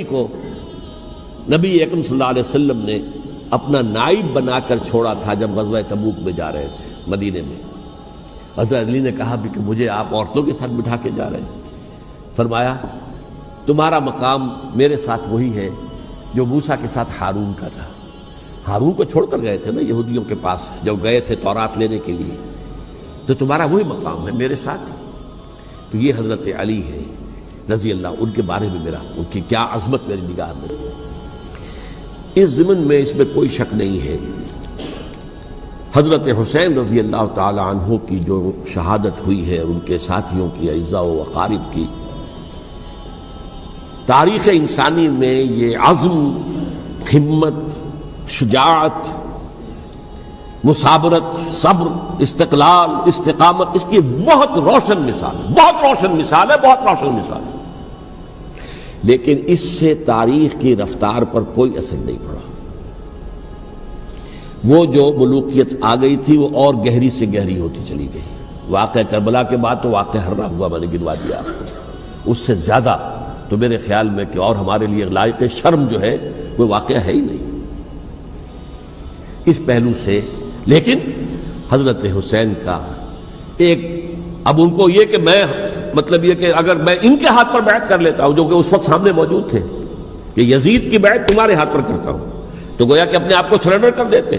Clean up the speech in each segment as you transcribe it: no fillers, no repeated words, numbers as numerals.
کو نبی اکرم صلی اللہ علیہ وسلم نے اپنا نائب بنا کر چھوڑا تھا جب غزوہ تبوک میں جا رہے تھے مدینے میں. حضرت علی نے کہا بھی کہ مجھے آپ عورتوں کے ساتھ بٹھا کے جا رہے ہیں. فرمایا تمہارا مقام میرے ساتھ وہی ہے جو موسیٰ کے ساتھ ہارون کا تھا. ہارون کو چھوڑ کر گئے تھے نا یہودیوں کے پاس جب گئے تھے تورات لینے کے لیے, تو تمہارا وہی مقام ہے میرے ساتھ. تو یہ حضرت علی ہے رضی اللہ, ان کے بارے میں ان کی کیا عظمت میری نگاہ میں. اس ضمن میں اس میں کوئی شک نہیں ہے حضرت حسین رضی اللہ تعالی عنہ کی جو شہادت ہوئی ہے اور ان کے ساتھیوں کی اعزاء و اقارب کی, تاریخ انسانی میں یہ عزم, ہمت, شجاعت, مثابرت, صبر, استقلال, استقامت, اس کی بہت روشن مثال ہے, بہت روشن مثال ہے, بہت روشن مثال ہے. لیکن اس سے تاریخ کی رفتار پر کوئی اثر نہیں پڑا. وہ جو ملوکیت آ گئی تھی وہ اور گہری سے گہری ہوتی چلی گئی. واقعہ کربلا کے بعد تو واقعہ ہررا ہوا, میں نے گنوا دیا آپ کو. اس سے زیادہ تو میرے خیال میں کہ اور ہمارے لیے لائق شرم جو ہے کوئی واقعہ ہے ہی نہیں اس پہلو سے. لیکن حضرت حسین کا ایک, اب ان کو یہ کہ میں مطلب یہ کہ اگر میں ان کے ہاتھ پر بیعت کر لیتا ہوں جو کہ اس وقت سامنے موجود تھے کہ یزید کی بیعت تمہارے ہاتھ پر کرتا ہوں, تو گویا کہ اپنے آپ کو سرنڈر کر دیتے.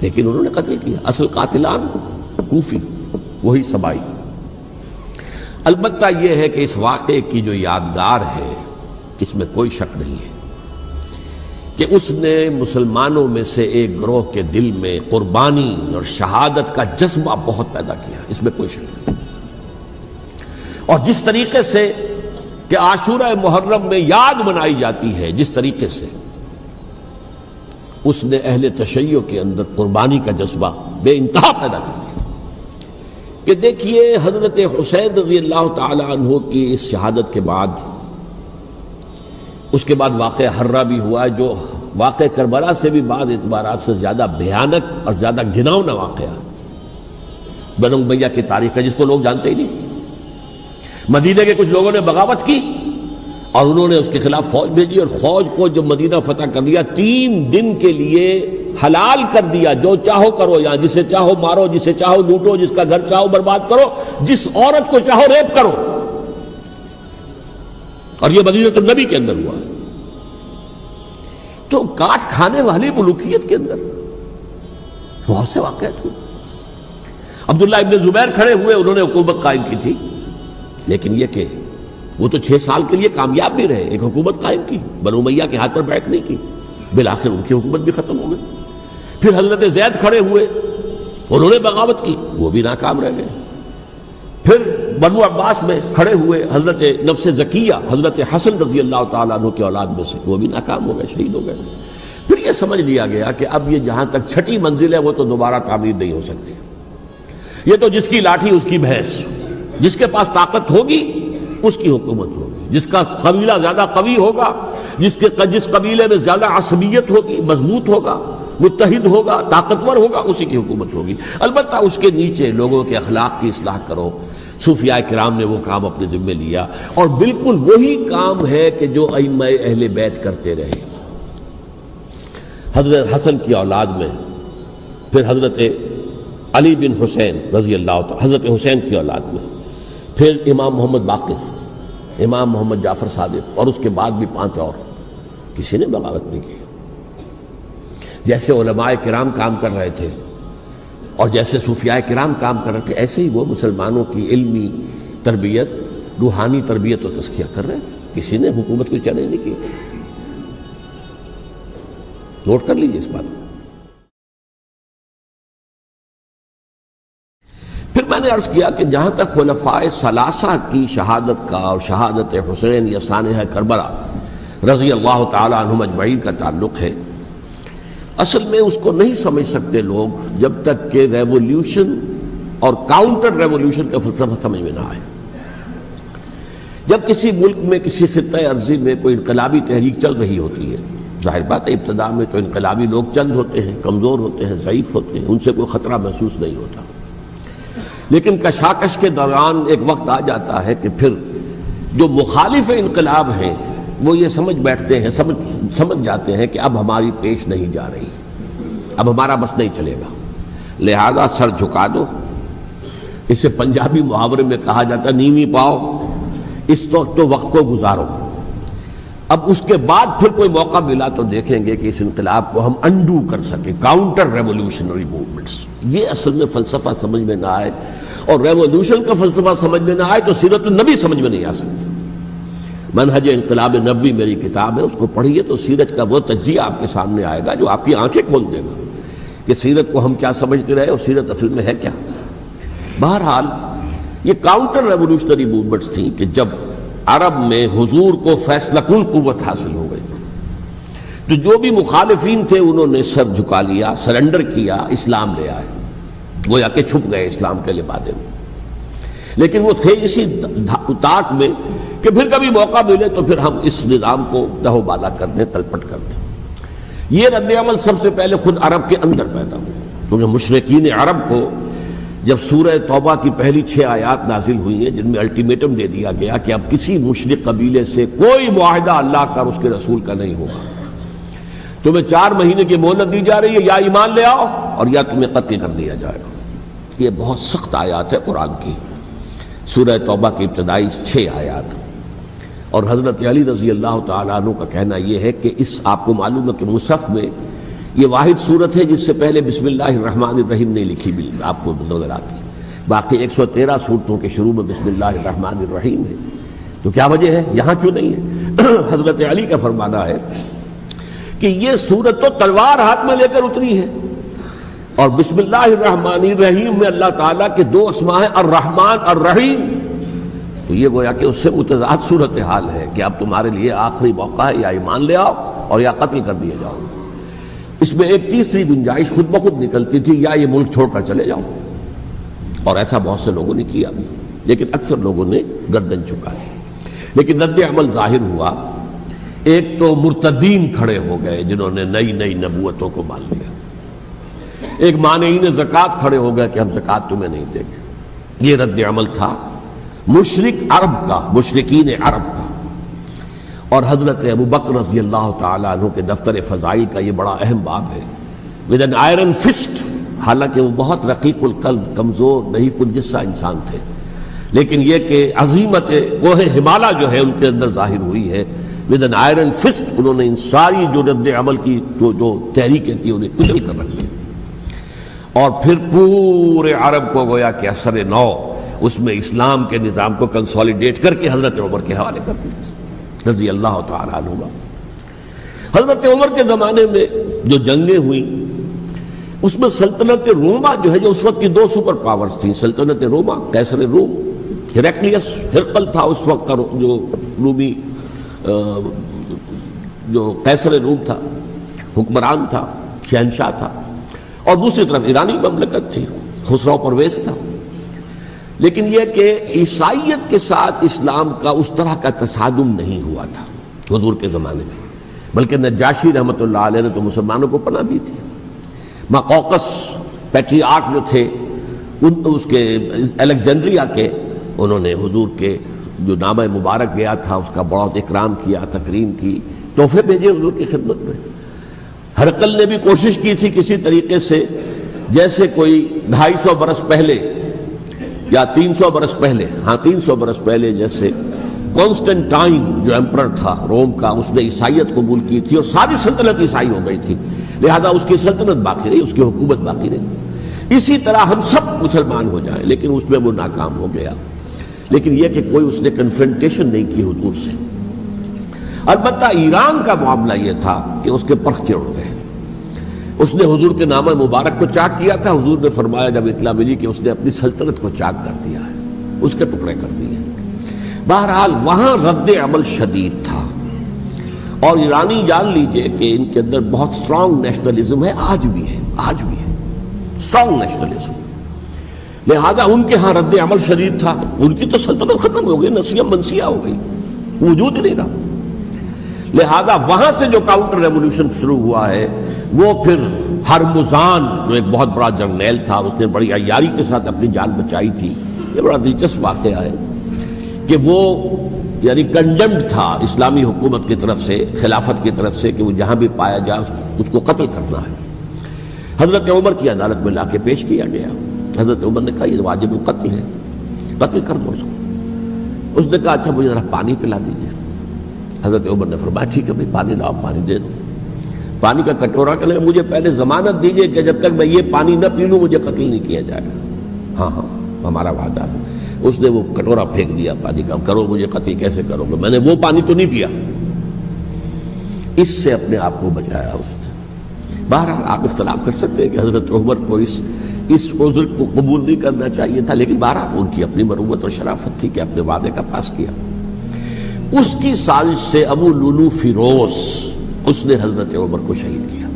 لیکن انہوں نے قتل کیا. اصل قاتلان کوفی, وہی سبائی. البتہ یہ ہے کہ اس واقعے کی جو یادگار ہے اس میں کوئی شک نہیں ہے کہ اس نے مسلمانوں میں سے ایک گروہ کے دل میں قربانی اور شہادت کا جذبہ بہت پیدا کیا, اس میں کوئی شک نہیں. اور جس طریقے سے کہ عاشورہ محرم میں یاد منائی جاتی ہے, جس طریقے سے اس نے اہل تشیع کے اندر قربانی کا جذبہ بے انتہا پیدا کر دیا. کہ دیکھیے حضرت حسین رضی اللہ تعالی عنہ کی اس شہادت کے بعد, اس کے بعد واقعہ ہررا بھی ہوا جو واقعہ کربلا سے بھی بعض اعتبارات سے زیادہ بھیانک اور زیادہ گھناؤنا واقعہ بنو امیہ کی تاریخ ہے جس کو لوگ جانتے ہی نہیں. مدینہ کے کچھ لوگوں نے بغاوت کی اور انہوں نے اس کے خلاف فوج بھیجی, اور فوج کو جب مدینہ فتح کر دیا 3 دن کے لیے حلال کر دیا, جو چاہو کرو, یہاں جسے چاہو مارو, جسے چاہو لوٹو, جس کا گھر چاہو برباد کرو, جس عورت کو چاہو ریپ کرو. اور یہ مدینہ النبی کے اندر ہوا. تو کاٹ کھانے والی ملوکیت کے اندر بہت سے واقعات ہوئے. عبداللہ ابن زبیر کھڑے ہوئے, انہوں نے حکومت قائم کی تھی, لیکن یہ کہ وہ تو 6 سال کے لیے کامیاب بھی رہے, ایک حکومت قائم کی, بنو امیہ کے ہاتھ پر بیعت نہیں کی, بالآخر ان کی حکومت بھی ختم ہو گئی. پھر حضرت زید کھڑے ہوئے, انہوں نے بغاوت کی, وہ بھی ناکام رہ گئے. پھر بنو عباس میں کھڑے ہوئے حضرت نفس زکیہ, حضرت حسن رضی اللہ تعالیٰ عنہ کے اولاد میں سے, وہ بھی ناکام ہو گئے, شہید ہو گئے. پھر یہ سمجھ لیا گیا کہ اب یہ جہاں تک چھٹی منزل ہے وہ تو دوبارہ تعمیر نہیں ہو سکتی. یہ تو جس کی لاٹھی اس کی بھینس, جس کے پاس طاقت ہوگی اس کی حکومت ہوگی, جس کا قبیلہ زیادہ قوی ہوگا, جس قبیلے میں زیادہ عصبیت ہوگی, مضبوط ہوگا, متحد ہوگا, طاقتور ہوگا, اسی کی حکومت ہوگی. البتہ اس کے نیچے لوگوں کے اخلاق کی اصلاح کرو. صوفیاء کرام نے وہ کام اپنے ذمہ لیا, اور بالکل وہی کام ہے کہ جو ائمہ اہل بیت کرتے رہے. حضرت حسن کی اولاد میں پھر حضرت علی بن حسین رضی اللہ تعالی, حضرت حسین کی اولاد میں پھر امام محمد باقر, امام محمد جعفر صادق, اور اس کے بعد بھی 5 اور, کسی نے بغاوت نہیں کی. جیسے علماء کرام کام کر رہے تھے اور جیسے صوفیاء کرام کام کر رہے تھے, ایسے ہی وہ مسلمانوں کی علمی تربیت, روحانی تربیت و تزکیہ کر رہے تھے. کسی نے حکومت کو چیلنج نہیں کی. نوٹ کر لیجیے اس بات کو. پھر میں نے عرض کیا کہ جہاں تک خلفائے ثلاثہ کی شہادت کا اور شہادت حسین یا سانحہ کربلا رضی اللہ تعالی عنہم اجمعین کا تعلق ہے, اصل میں اس کو نہیں سمجھ سکتے لوگ جب تک کہ ریولیوشن اور کاؤنٹر ریولیوشن کا فلسفہ سمجھ میں نہ آئے. جب کسی ملک میں, کسی خطہ ارضی میں کوئی انقلابی تحریک چل رہی ہوتی ہے, ظاہر بات ہے ابتدا میں تو انقلابی لوگ چند ہوتے ہیں, کمزور ہوتے ہیں, ضعیف ہوتے ہیں, ان سے کوئی خطرہ محسوس نہیں ہوتا. لیکن کشاکش کے دوران ایک وقت آ جاتا ہے کہ پھر جو مخالف انقلاب ہیں وہ یہ سمجھ بیٹھتے ہیں، سمجھ جاتے ہیں کہ اب ہماری پیش نہیں جا رہی، اب ہمارا بس نہیں چلے گا، لہذا سر جھکا دو۔ اسے پنجابی محاورے میں کہا جاتا ہے نیوی پاؤ، اس وقت تو وقت کو گزارو۔ اب اس کے بعد پھر کوئی موقع ملا تو دیکھیں گے کہ اس انقلاب کو ہم انڈو کر سکیں، کاؤنٹر ریولوشنری موومنٹس۔ یہ اصل میں فلسفہ سمجھ میں نہ آئے، اور ریولوشن کا فلسفہ سمجھ میں نہ آئے تو سیرت النبی سمجھ میں نہیں آ سکتی۔ منہج انقلاب نبوی میری کتاب ہے، اس کو پڑھیے تو سیرت کا وہ تجزیہ آپ کے سامنے آئے گا جو آپ کی آنکھیں کھول دے گا کہ سیرت کو ہم کیا سمجھتے رہے اور سیرت اصل میں ہے کیا۔ بہرحال یہ کاؤنٹر ریولوشنری موومنٹس تھیں کہ جب عرب میں حضور کو فیصلہ کن قوت حاصل ہو گئی تو جو بھی مخالفین تھے انہوں نے سر جھکا لیا، سرنڈر کیا، اسلام لے آئے، گویا کہ چھپ گئے اسلام کے لبادے میں۔ لیکن وہ تھے اسی طاق میں کہ پھر کبھی موقع ملے تو پھر ہم اس نظام کو دہو بالا کر دیں، تلپٹ کر دیں۔ یہ رد عمل سب سے پہلے خود عرب کے اندر پیدا ہوا، کیونکہ مشرکین عرب کو جب سورہ توبہ کی پہلی 6 آیات نازل ہوئی ہیں جن میں الٹیمیٹم دے دیا گیا کہ اب کسی مشرک قبیلے سے کوئی معاہدہ اللہ کا اور اس کے رسول کا نہیں ہوگا، تمہیں 4 مہینے کی مہلت دی جا رہی ہے، یا ایمان لے آؤ اور یا تمہیں قتل کر دیا جائے گا۔ یہ بہت سخت آیات ہے قرآن کی، سورہ توبہ کی ابتدائی 6 آیات۔ اور حضرت علی رضی اللہ تعالیٰ عنہ کا کہنا یہ ہے کہ اس آپ کو معلوم ہے کہ مصحف میں یہ واحد صورت ہے جس سے پہلے بسم اللہ الرحمن الرحیم نہیں لکھی، آپ کو نظر آتی، باقی 113 صورتوں کے شروع میں بسم اللہ الرحمن الرحیم ہے۔ تو کیا وجہ ہے یہاں کیوں نہیں ہے؟ حضرت علی کا فرمانا ہے کہ یہ صورت تو تلوار ہاتھ میں لے کر اتری ہے، اور بسم اللہ الرحمن الرحیم میں اللہ تعالیٰ کے 2 اسماء ہیں، الرحمن الرحیم، تو یہ گویا کہ اس سے متضاد صورتحال ہے کہ اب تمہارے لیے آخری موقع ہے، یا ایمان لے آؤ اور یا قتل کر دیے جاؤ۔ اس میں ایک تیسری گنجائش خود بخود نکلتی تھی، یا یہ ملک چھوڑ کر چلے جاؤ، اور ایسا بہت سے لوگوں نے کیا بھی، لیکن اکثر لوگوں نے گردن چکائی۔ لیکن رد عمل ظاہر ہوا، ایک تو مرتدین کھڑے ہو گئے جنہوں نے نئی نبوتوں کو مان لیا، ایک مانعین زکوٰۃ کھڑے ہو گئے کہ ہم زکوٰۃ تمہیں نہیں دیں گے۔ یہ رد عمل تھا مشرک عرب کا، مشرکین عرب کا۔ اور حضرت ابو بکر رضی اللہ تعالیٰ عنہ کے دفتر فضائل کا یہ بڑا اہم باب ہے، ود این آئرن فسٹ، حالانکہ وہ بہت رقیق القلب، کمزور، نحیف الجثہ انسان تھے، لیکن یہ کہ عظیمت کوہ ہمالیہ جو ہے ان کے اندر ظاہر ہوئی ہے، ود این آئرن فسٹ انہوں نے ان ساری جو رد عمل کی جو تحریکیں تھیں انہیں کچل کر رکھ لیا، اور پھر پورے عرب کو گویا کہ اثر نو اس میں اسلام کے نظام کو کنسولیڈیٹ کر کے حضرت عمر کے حوالے کر دیا رضی اللہ تعالیٰ عنہ۔ حضرت عمر کے زمانے میں جو جنگیں ہوئیں اس میں سلطنت روما جو ہے، جو اس وقت کی 2 سپر پاورز تھیں، سلطنت روما، قیصر روم، ہیرقلیس، ہرقل تھا اس وقت کا جو رومی جو قیصر روم تھا، حکمران تھا، شہنشاہ تھا، اور دوسری طرف ایرانی مملکت تھی، خسرو پرویز تھا۔ لیکن یہ کہ عیسائیت کے ساتھ اسلام کا اس طرح کا تصادم نہیں ہوا تھا حضور کے زمانے میں، بلکہ نجاشی رحمۃ اللہ علیہ نے تو مسلمانوں کو پناہ دی تھی۔ مقوقس پیٹریارک جو تھے اس کے الیگزینڈریا کے، انہوں نے حضور کے جو نامہ مبارک گیا تھا اس کا بہت اکرام کیا، تکریم کی، تحفے بھیجے حضور کی خدمت میں۔ ہرقل نے بھی کوشش کی تھی کسی طریقے سے، جیسے کوئی 250 برس پہلے یا 300 برس پہلے، 300 برس پہلے جیسے کانسٹنٹائن جو ایمپرر تھا روم کا، اس نے عیسائیت قبول کی تھی اور ساری سلطنت عیسائی ہو گئی تھی، لہذا اس کی سلطنت باقی رہی، اس کی حکومت باقی رہی۔ اسی طرح ہم سب مسلمان ہو جائیں، لیکن اس میں وہ ناکام ہو گیا۔ لیکن یہ کہ کوئی اس نے کنفرنٹیشن نہیں کی حضور سے۔ البتہ ایران کا معاملہ یہ تھا کہ اس کے پرخچے اڑ گئے، اس نے حضور کے نامہ مبارک کو چاک کیا تھا، حضور نے فرمایا جب اطلاع ملی کہ اس نے اپنی سلطنت کو چاک کر دیا ہے، اس کے ٹکڑے کر دیے۔ بہرحال وہاں رد عمل شدید تھا، اور ایرانی جان لیجئے کہ ان کے اندر بہت سٹرانگ نیشنلزم ہے، آج بھی ہے سٹرانگ نیشنلزم، لہذا ان کے ہاں رد عمل شدید تھا۔ ان کی تو سلطنت ختم ہو گئی، نسیہ منسیہ ہو گئی، وجود ہی نہیں رہا۔ لہذا وہاں سے جو کاؤنٹر ریولوشن شروع ہوا ہے وہ پھر ہرمزان جو ایک بہت بڑا جرنیل تھا، اس نے بڑی عیاری کے ساتھ اپنی جان بچائی تھی۔ یہ بڑا دلچسپ واقعہ ہے کہ وہ یعنی کنڈمڈ تھا اسلامی حکومت کی طرف سے، خلافت کی طرف سے، کہ وہ جہاں بھی پایا جائے اس کو قتل کرنا ہے۔ حضرت عمر کی عدالت میں لا کے پیش کیا گیا۔ حضرت عمر نے کہا یہ واجب القتل ہے، قتل کر دو اس کو۔ اس نے کہا اچھا مجھے ذرا پانی پلا دیجیے۔ حضرت عمر نے فرمایا ٹھیک ہے بھائی پانی لاؤ، پانی دے دو۔ پانی کا کٹورا کہ مجھے پہلے ضمانت دیجیے کہ جب تک میں یہ پانی نہ پی لوں مجھے قتل نہیں کیا جائے گا۔ ہاں ہاں ہمارا وعدہ ہے۔ اس نے وہ کٹورا پھینک دیا پانی کا، کرو مجھے قتل کیسے کرو گے، میں نے وہ پانی تو نہیں پیا۔ اس سے اپنے آپ کو بچایا اس نے۔ بہرحال آپ اختلاف کر سکتے ہیں کہ حضرت عمر کو اس عذر کو قبول نہیں کرنا چاہیے تھا، لیکن بہرحال ان کی اپنی مروت اور شرافت تھی کہ اپنے وعدے کا پاس کیا۔ اس کی سازش سے ابو لولو فیروز اس نے حضرت عمر کو شہید کیا۔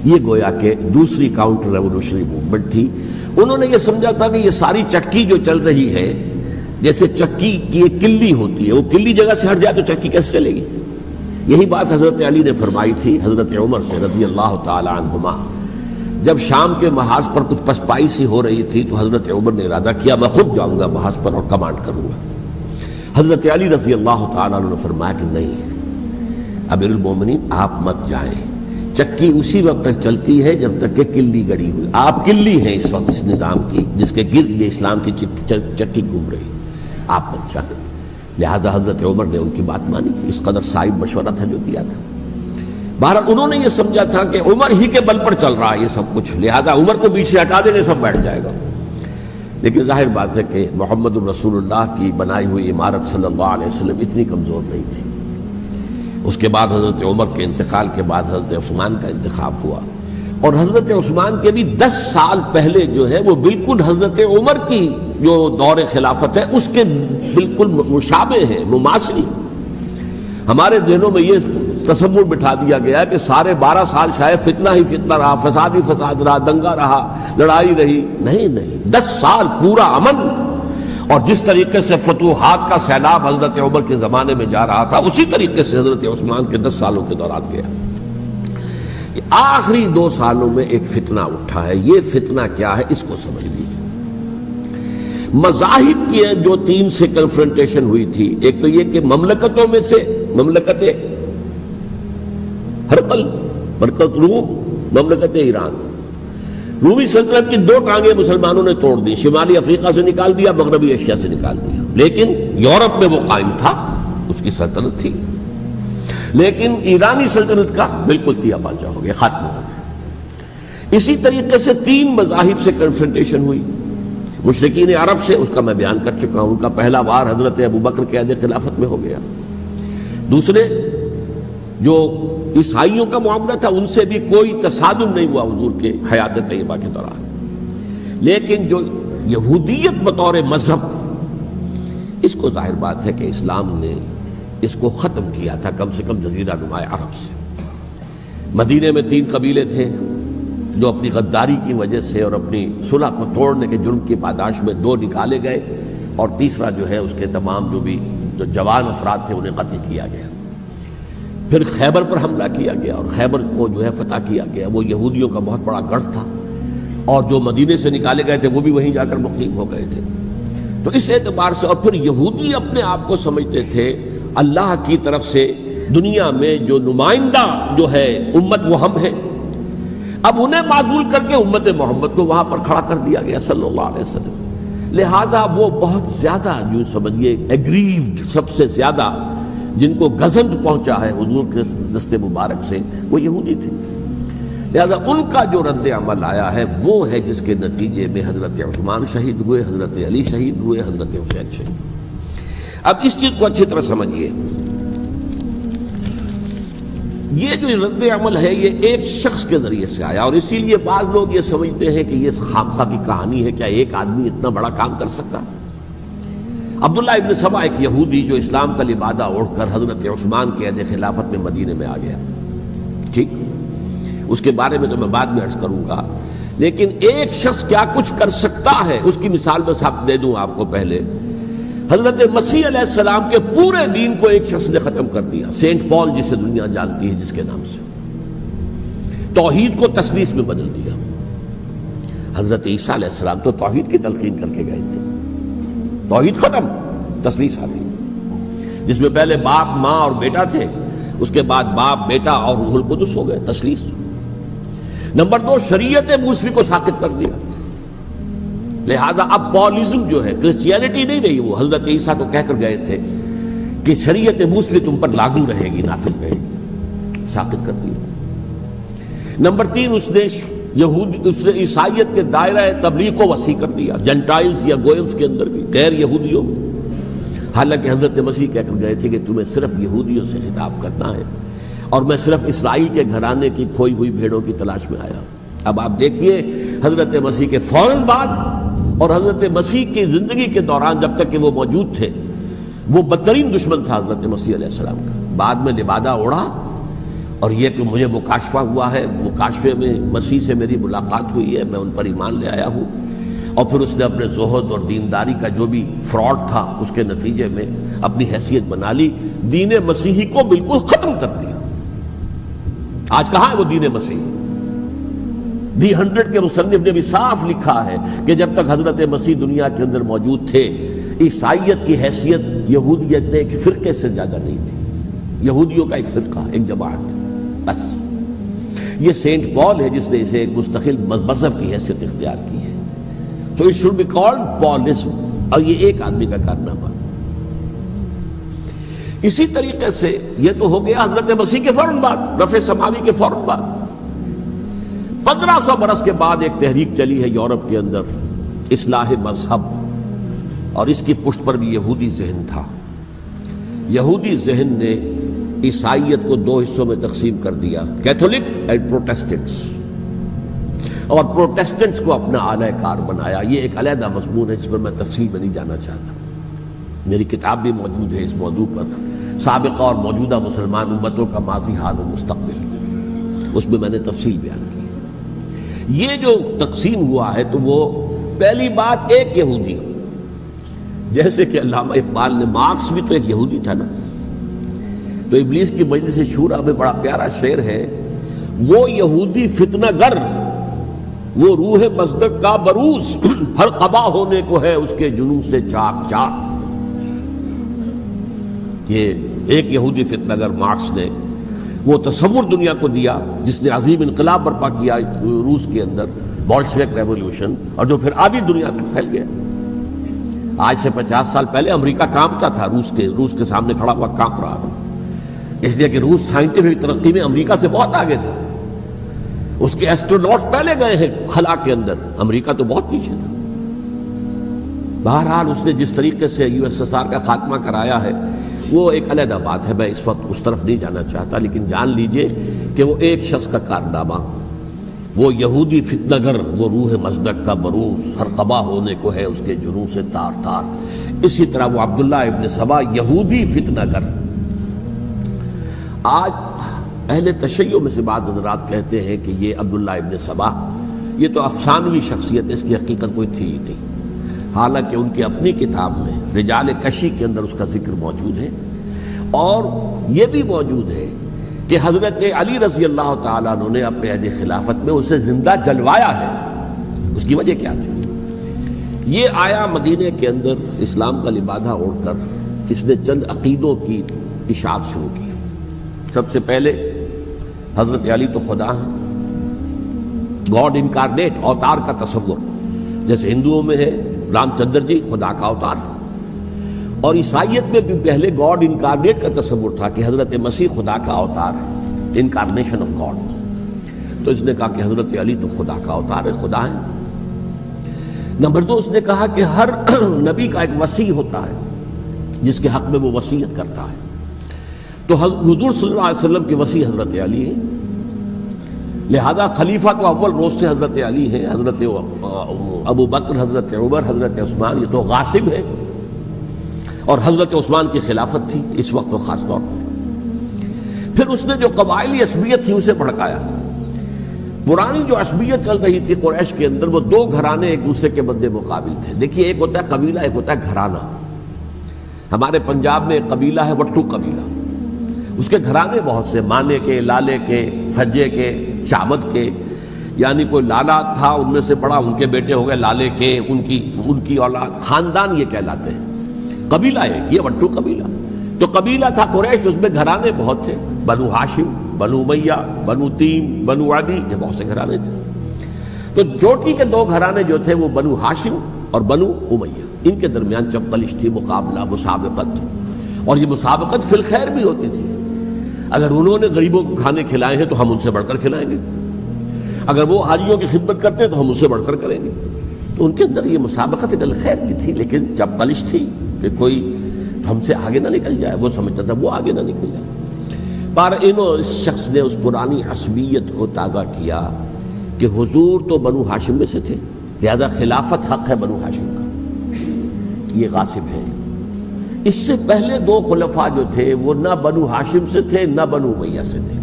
یہ گویا کہ دوسری کاؤنٹر ریولوشنری موومنٹ تھی۔ انہوں نے یہ سمجھا تھا کہ یہ ساری چکی جو چل رہی ہے، جیسے چکی کی ایک کلی ہوتی ہے، وہ کلی جگہ سے ہٹ جائے تو چکی کیسے چلے گی؟ یہی بات حضرت علی نے فرمائی تھی حضرت عمر سے رضی اللہ تعالی عنہما۔ جب شام کے محاذ پر کچھ پسپائی سی ہو رہی تھی تو حضرت عمر نے ارادہ کیا میں خود جاؤں گا محاذ پر اور کمانڈ کروں گا۔ حضرت علی رضی اللہ تعالی عنہ نے فرمایا کہ نہیں امیر المومنین آپ مت جائیں، چکی اسی وقت تک چلتی ہے جب تک کہ کلی گڑی ہوئی۔ آپ کلی ہیں اس وقت اس نظام کی جس کے گرد یہ اسلام کی چکی گھوم رہی، آپ مت جائیں۔ لہذا حضرت عمر نے ان کی بات مانی، اس قدر صائب مشورہ تھا جو دیا تھا۔ بہرحال انہوں نے یہ سمجھا تھا کہ عمر ہی کے بل پر چل رہا ہے یہ سب کچھ، لہذا عمر کو بیچ سے ہٹا دینے سب بیٹھ جائے گا۔ لیکن ظاہر بات ہے کہ محمد الرسول اللہ کی بنائی ہوئی عمارت صلی اللہ علیہ وسلم اتنی کمزور نہیں تھی۔ اس کے بعد حضرت عمر کے انتقال کے بعد حضرت عثمان کا انتخاب ہوا، اور حضرت عثمان کے بھی 10 سال پہلے جو ہے وہ بالکل حضرت عمر کی جو دور خلافت ہے اس کے بالکل مشابہ ہے، مماثل۔ ہمارے ذہنوں میں یہ تصور بٹھا دیا گیا کہ سارے 12 سال شاید فتنہ ہی فتنہ رہا، فساد ہی فساد رہا، دنگا رہا، لڑائی رہی۔ نہیں، 10 سال پورا امن، اور جس طریقے سے فتوحات کا سیلاب حضرت عمر کے زمانے میں جا رہا تھا اسی طریقے سے حضرت عثمان کے 10 سالوں کے دوران گیا۔ آخری 2 سالوں میں ایک فتنہ اٹھا ہے، یہ فتنہ کیا ہے اس کو سمجھ لیجیے۔ مذاہب کی جو 3 سے کنفرنٹیشن ہوئی تھی، ایک تو یہ کہ مملکتوں میں سے مملکت ہرقل، مملکت روم، مملکت ایران، رومی سلطنت کی 2 ٹانگیں مسلمانوں نے توڑ دی، شمالی افریقہ سے نکال دیا، مغربی ایشیا سے نکال دیا، لیکن یورپ میں وہ قائم تھا، اس کی سلطنت تھی، لیکن ایرانی سلطنت کا بالکل تیا پاچا ہو گیا، ختم ہو گیا۔ اسی طریقے سے 3 مذاہب سے کنفرنٹیشن ہوئی، مشرکین عرب سے، اس کا میں بیان کر چکا ہوں، ان کا پہلا وار حضرت ابوبکر کے عہد خلافت میں ہو گیا۔ دوسرے جو عیسائیوں کا معاملہ تھا ان سے بھی کوئی تصادم نہیں ہوا حضور کے حیات طیبہ کے دوران، لیکن جو یہودیت بطور مذہب، اس کو ظاہر بات ہے کہ اسلام نے اس کو ختم کیا تھا کم سے کم جزیرہ نما عرب سے۔ مدینے میں 3 قبیلے تھے جو اپنی غداری کی وجہ سے اور اپنی صلح کو توڑنے کے جرم کی پاداش میں 2 نکالے گئے، اور تیسرا جو ہے اس کے تمام جو جوان افراد تھے انہیں قتل کیا گیا۔ پھر خیبر پر حملہ کیا گیا اور خیبر کو جو ہے فتح کیا گیا، وہ یہودیوں کا بہت بڑا گڑھ تھا، اور جو مدینے سے نکالے گئے تھے وہ بھی وہیں جا کر مقیم ہو گئے تھے۔ تو اس اعتبار سے، اور پھر یہودی اپنے آپ کو سمجھتے تھے اللہ کی طرف سے دنیا میں جو نمائندہ جو ہے امت وہ ہم ہیں، اب انہیں معزول کر کے امت محمد کو وہاں پر کھڑا کر دیا گیا صلی اللہ علیہ وسلم۔ لہذا وہ بہت زیادہ جو سمجھئے ایگریوڈ، سب سے زیادہ جن کو گزند پہنچا ہے حضور کے دست مبارک سے، وہ یہودی تھے۔ لہذا ان کا جو رد عمل آیا ہے وہ ہے جس کے نتیجے میں حضرت عثمان شہید ہوئے، حضرت علی شہید ہوئے، حضرت حسین شہید ہوئے۔ اب اس چیز کو اچھی طرح سمجھیے، یہ جو رد عمل ہے یہ ایک شخص کے ذریعے سے آیا، اور اسی لیے بعض لوگ یہ سمجھتے ہیں کہ یہ خامخواہ کی کہانی ہے، کیا ایک آدمی اتنا بڑا کام کر سکتا؟ عبداللہ ابن سبا ایک یہودی جو اسلام کا لبادہ اوڑھ کر حضرت عثمان کے عہد خلافت میں مدینے میں آ گیا، ٹھیک، اس کے بارے میں تو میں بعد میں عرض کروں گا، لیکن ایک شخص کیا کچھ کر سکتا ہے اس کی مثال بس آپ دے دوں آپ کو۔ پہلے حضرت مسیح علیہ السلام کے پورے دین کو ایک شخص نے ختم کر دیا، سینٹ پال جسے دنیا جانتی ہے جس کے نام سے، توحید کو تثلیث میں بدل دیا۔ حضرت عیسیٰ علیہ السلام تو توحید کی تلقین کر کے گئے تھے، توحید ختم، تثلیث آ گئی۔ جس میں پہلے باپ ماں اور بیٹا تھے، اس کے بعد باپ بیٹا اور روح القدس ہو گئے، تثلیث۔ نمبر 2، شریعت موسوی کو ساقط کر دیا، لہذا اب پالزم جو ہے، کرسچینٹی نہیں رہی، وہ حضرت عیسیٰ کو کہہ کر گئے تھے کہ شریعت موسوی تم پر لاگو رہے گی، نافذ رہے گی، ساقط کر دیا۔ نمبر 3، اس نے عیسائیت کے دائرہ تبلیغ کو وسیع کر دیا، جنٹائلز یا گوئمز کے اندر بھی، غیر یہودیوں میں، حالانکہ حضرت مسیح کہہ کر گئے تھے کہ تمہیں صرف یہودیوں سے خطاب کرنا ہے، اور میں صرف اسرائیل کے گھرانے کی کھوئی ہوئی بھیڑوں کی تلاش میں آیا۔ اب آپ دیکھیے حضرت مسیح کے فوراً بعد اور حضرت مسیح کی زندگی کے دوران جب تک کہ وہ موجود تھے، وہ بدترین دشمن تھا حضرت مسیح علیہ السلام کا۔ بعد میں لبادہ اڑا، اور یہ کہ مجھے مکاشفہ ہوا ہے، مکاشفے میں مسیح سے میری ملاقات ہوئی ہے، میں ان پر ایمان لے آیا ہوں، اور پھر اس نے اپنے زہد اور دینداری کا جو بھی فراڈ تھا اس کے نتیجے میں اپنی حیثیت بنا لی، دین مسیحی کو بالکل ختم کر دیا۔ آج کہاں ہے وہ دین مسیحی؟ دی 100 کے مصنف نے بھی صاف لکھا ہے کہ جب تک حضرت مسیح دنیا کے اندر موجود تھے، عیسائیت کی حیثیت یہودیت نے ایک فرقے سے زیادہ نہیں تھی، یہودیوں کا ایک فرقہ، ایک جماعت بس۔ یہ سینٹ پال ہے جس نے اسے ایک مستقل مذہب کی حیثیت اختیار کی ہے۔ So it should be called Paulism، اور یہ ایک آدمی کا کارنامہ۔ اسی طریقے سے یہ تو ہو گیا حضرت مسیح کے فوراً بعد، رفع سماوی کے فوراً بعد۔ 1500 برس کے بعد ایک تحریک چلی ہے یورپ کے اندر، اصلاح مذہب، اور اس کی پشت پر بھی یہودی ذہن تھا۔ یہودی ذہن نے عیسائیت کو 2 حصوں میں تقسیم کر دیا، کیتھولک اینڈ پروٹیسٹنٹس، اور پروٹیسٹنٹس کو اپنا اعلی کار بنایا۔ یہ ایک علیحدہ مضمون ہے جس پر میں تفصیل میں نہیں جانا چاہتا، میری کتاب بھی موجود ہے اس موضوع پر، سابقہ اور موجودہ مسلمان امتوں کا ماضی، حال و مستقبل، اس میں میں نے تفصیل بیان کی۔ یہ جو تقسیم ہوا ہے تو وہ پہلی بات ایک یہودی، جیسے کہ علامہ اقبال نے، مارکس بھی تو ایک یہودی تھا نا، تو ابلیس کی مجلس شورا میں بڑا پیارا شعر ہے، وہ یہودی فتنہ گر، وہ روح مصدق کا بروز، ہر قبا ہونے کو ہے اس کے جنون سے چاک چاک۔ یہ ایک یہودی فتنہ گر مارکس نے وہ تصور دنیا کو دیا جس نے عظیم انقلاب برپا کیا روس کے اندر، بولشوک ریولوشن، اور جو پھر آدھی دنیا تک پھیل گیا۔ آج سے 50 سال پہلے امریکہ کانپتا تھا، روس کے سامنے کھڑا ہوا کانپ رہا تھا، اس لیے کہ روس سائنٹیفک ترقی میں امریکہ سے بہت آگے تھا، اس کے ایسٹروناٹ پہلے گئے ہیں خلا کے اندر، امریکہ تو بہت پیچھے تھا۔ بہرحال اس نے جس طریقے سے USSR کا خاتمہ کرایا ہے وہ ایک علیحدہ بات ہے، میں اس وقت اس طرف نہیں جانا چاہتا، لیکن جان لیجئے کہ وہ ایک شخص کا کارنامہ، وہ یہودی فتنہ گر، وہ روح مصدق کا بروز، ہر قبا ہونے کو ہے اس کے جنون سے تار تار۔ اسی طرح وہ عبداللہ ابن سبا، یہودی فتنہ گر۔ آج اہل تشیع میں سے بعض حضرات کہتے ہیں کہ یہ عبداللہ ابن سبا یہ تو افسانوی شخصیت ہے، اس کی حقیقت کوئی تھی ہی نہیں، حالانکہ ان کی اپنی کتاب میں رجال کشی کے اندر اس کا ذکر موجود ہے، اور یہ بھی موجود ہے کہ حضرت علی رضی اللہ تعالیٰ عنہ نے اپنے عہد خلافت میں اسے زندہ جلوایا ہے۔ اس کی وجہ کیا تھی؟ یہ آیا مدینے کے اندر اسلام کا لبادہ اوڑھ کر، اس نے چند عقیدوں کی اشاعت شروع کی۔ سب سے پہلے حضرت علی تو خدا ہیں، گاڈ انکارنیٹ، اوتار کا تصور، جیسے ہندوؤں میں ہے رام چندر جی خدا کا اوتار، اور عیسائیت میں بھی پہلے گاڈ انکارنیٹ کا تصور تھا کہ حضرت مسیح خدا کا اوتار ہے، انکارنیشن آف گاڈ۔ تو اس نے کہا کہ حضرت علی تو خدا کا اوتار ہے، خدا ہے۔ نمبر 2، اس نے کہا کہ ہر نبی کا ایک وصی ہوتا ہے جس کے حق میں وہ وصیت کرتا ہے، تو حضور صلی اللہ علیہ وسلم کے وصی حضرت علی ہیں، لہذا خلیفہ تو اول روز سے حضرت علی ہیں، حضرت ابو بکر، حضرت عمر، حضرت عثمان، یہ تو غاصب ہے، اور حضرت عثمان کی خلافت تھی اس وقت تو خاص طور پر۔ پھر اس نے جو قبائلی عصبیت تھی اسے بھڑکایا۔ پرانی جو عصبیت چل رہی تھی قریش کے اندر، وہ 2 گھرانے ایک دوسرے کے مد مقابل تھے۔ دیکھیے، ایک ہوتا ہے قبیلہ، ایک ہوتا ہے گھرانہ۔ ہمارے پنجاب میں ایک قبیلہ ہے وٹو قبیلہ، اس کے گھرانے بہت سے، مانے کے، لالے کے، سجے کے، شامت کے، یعنی کوئی لالا تھا ان میں سے بڑا، ان کے بیٹے ہو گئے لالے کے، ان کی اولاد، خاندان یہ کہلاتے ہیں۔ قبیلہ ایک، یہ وٹو قبیلہ۔ تو قبیلہ تھا قریش، اس میں گھرانے بہت تھے، بنو ہاشم، بنو امیہ، بنو تیم، بنو عدی، یہ بہت سے گھرانے تھے۔ تو چوٹی کے دو گھرانے جو تھے وہ بنو ہاشم اور بنو امیہ، ان کے درمیان چپقلش تھی، مقابلہ، مسابقت، اور یہ مسابقت فی الخیر بھی ہوتی تھی۔ اگر انہوں نے غریبوں کو کھانے کھلائے ہیں تو ہم ان سے بڑھ کر کھلائیں گے، اگر وہ حاجیوں کی خدمت کرتے ہیں تو ہم ان سے بڑھ کر کریں گے۔ تو ان کے اندر یہ مسابقت فی الخیر کی تھی، لیکن چپقلش تھی کہ کوئی ہم سے آگے نہ نکل جائے، وہ سمجھتا تھا وہ آگے نہ نکل جائے۔ پر اس شخص نے اس پرانی عصبیت کو تازہ کیا کہ حضور تو بنو ہاشم میں سے تھے، لہذا خلافت حق ہے بنو ہاشم کا، یہ غاصب ہے۔ اس سے پہلے دو خلفاء جو تھے وہ نہ بنو ہاشم سے تھے نہ بنو امیہ سے تھے۔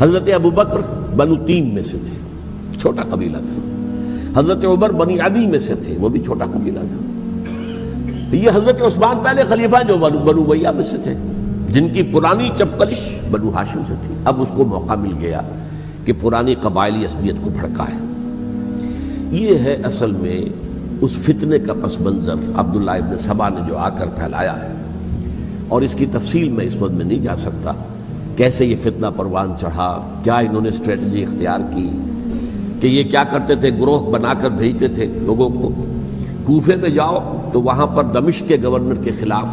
حضرت ابوبکر بنو تیم میں سے تھے، چھوٹا قبیلہ تھا۔ حضرت عمر بنی عدی میں سے تھے، وہ بھی چھوٹا قبیلہ تھا۔ یہ حضرت عثمان پہلے خلیفہ جو بنو امیہ میں سے تھے، جن کی پرانی چپقلش بنو ہاشم سے تھی۔ اب اس کو موقع مل گیا کہ پرانی قبائلی عصبیت کو بھڑکائے۔ یہ ہے اصل میں اس فتنے کا پس منظر عبداللہ ابن سبا نے جو آ کر پھیلایا ہے، اور اس کی تفصیل میں اس وقت میں نہیں جا سکتا، کیسے یہ فتنہ پروان چڑھا، کیا انہوں نے اسٹریٹجی اختیار کی کہ یہ کیا کرتے تھے، گروہ بنا کر بھیجتے تھے لوگوں کو، کوفے میں جاؤ تو وہاں پر دمشق کے گورنر کے خلاف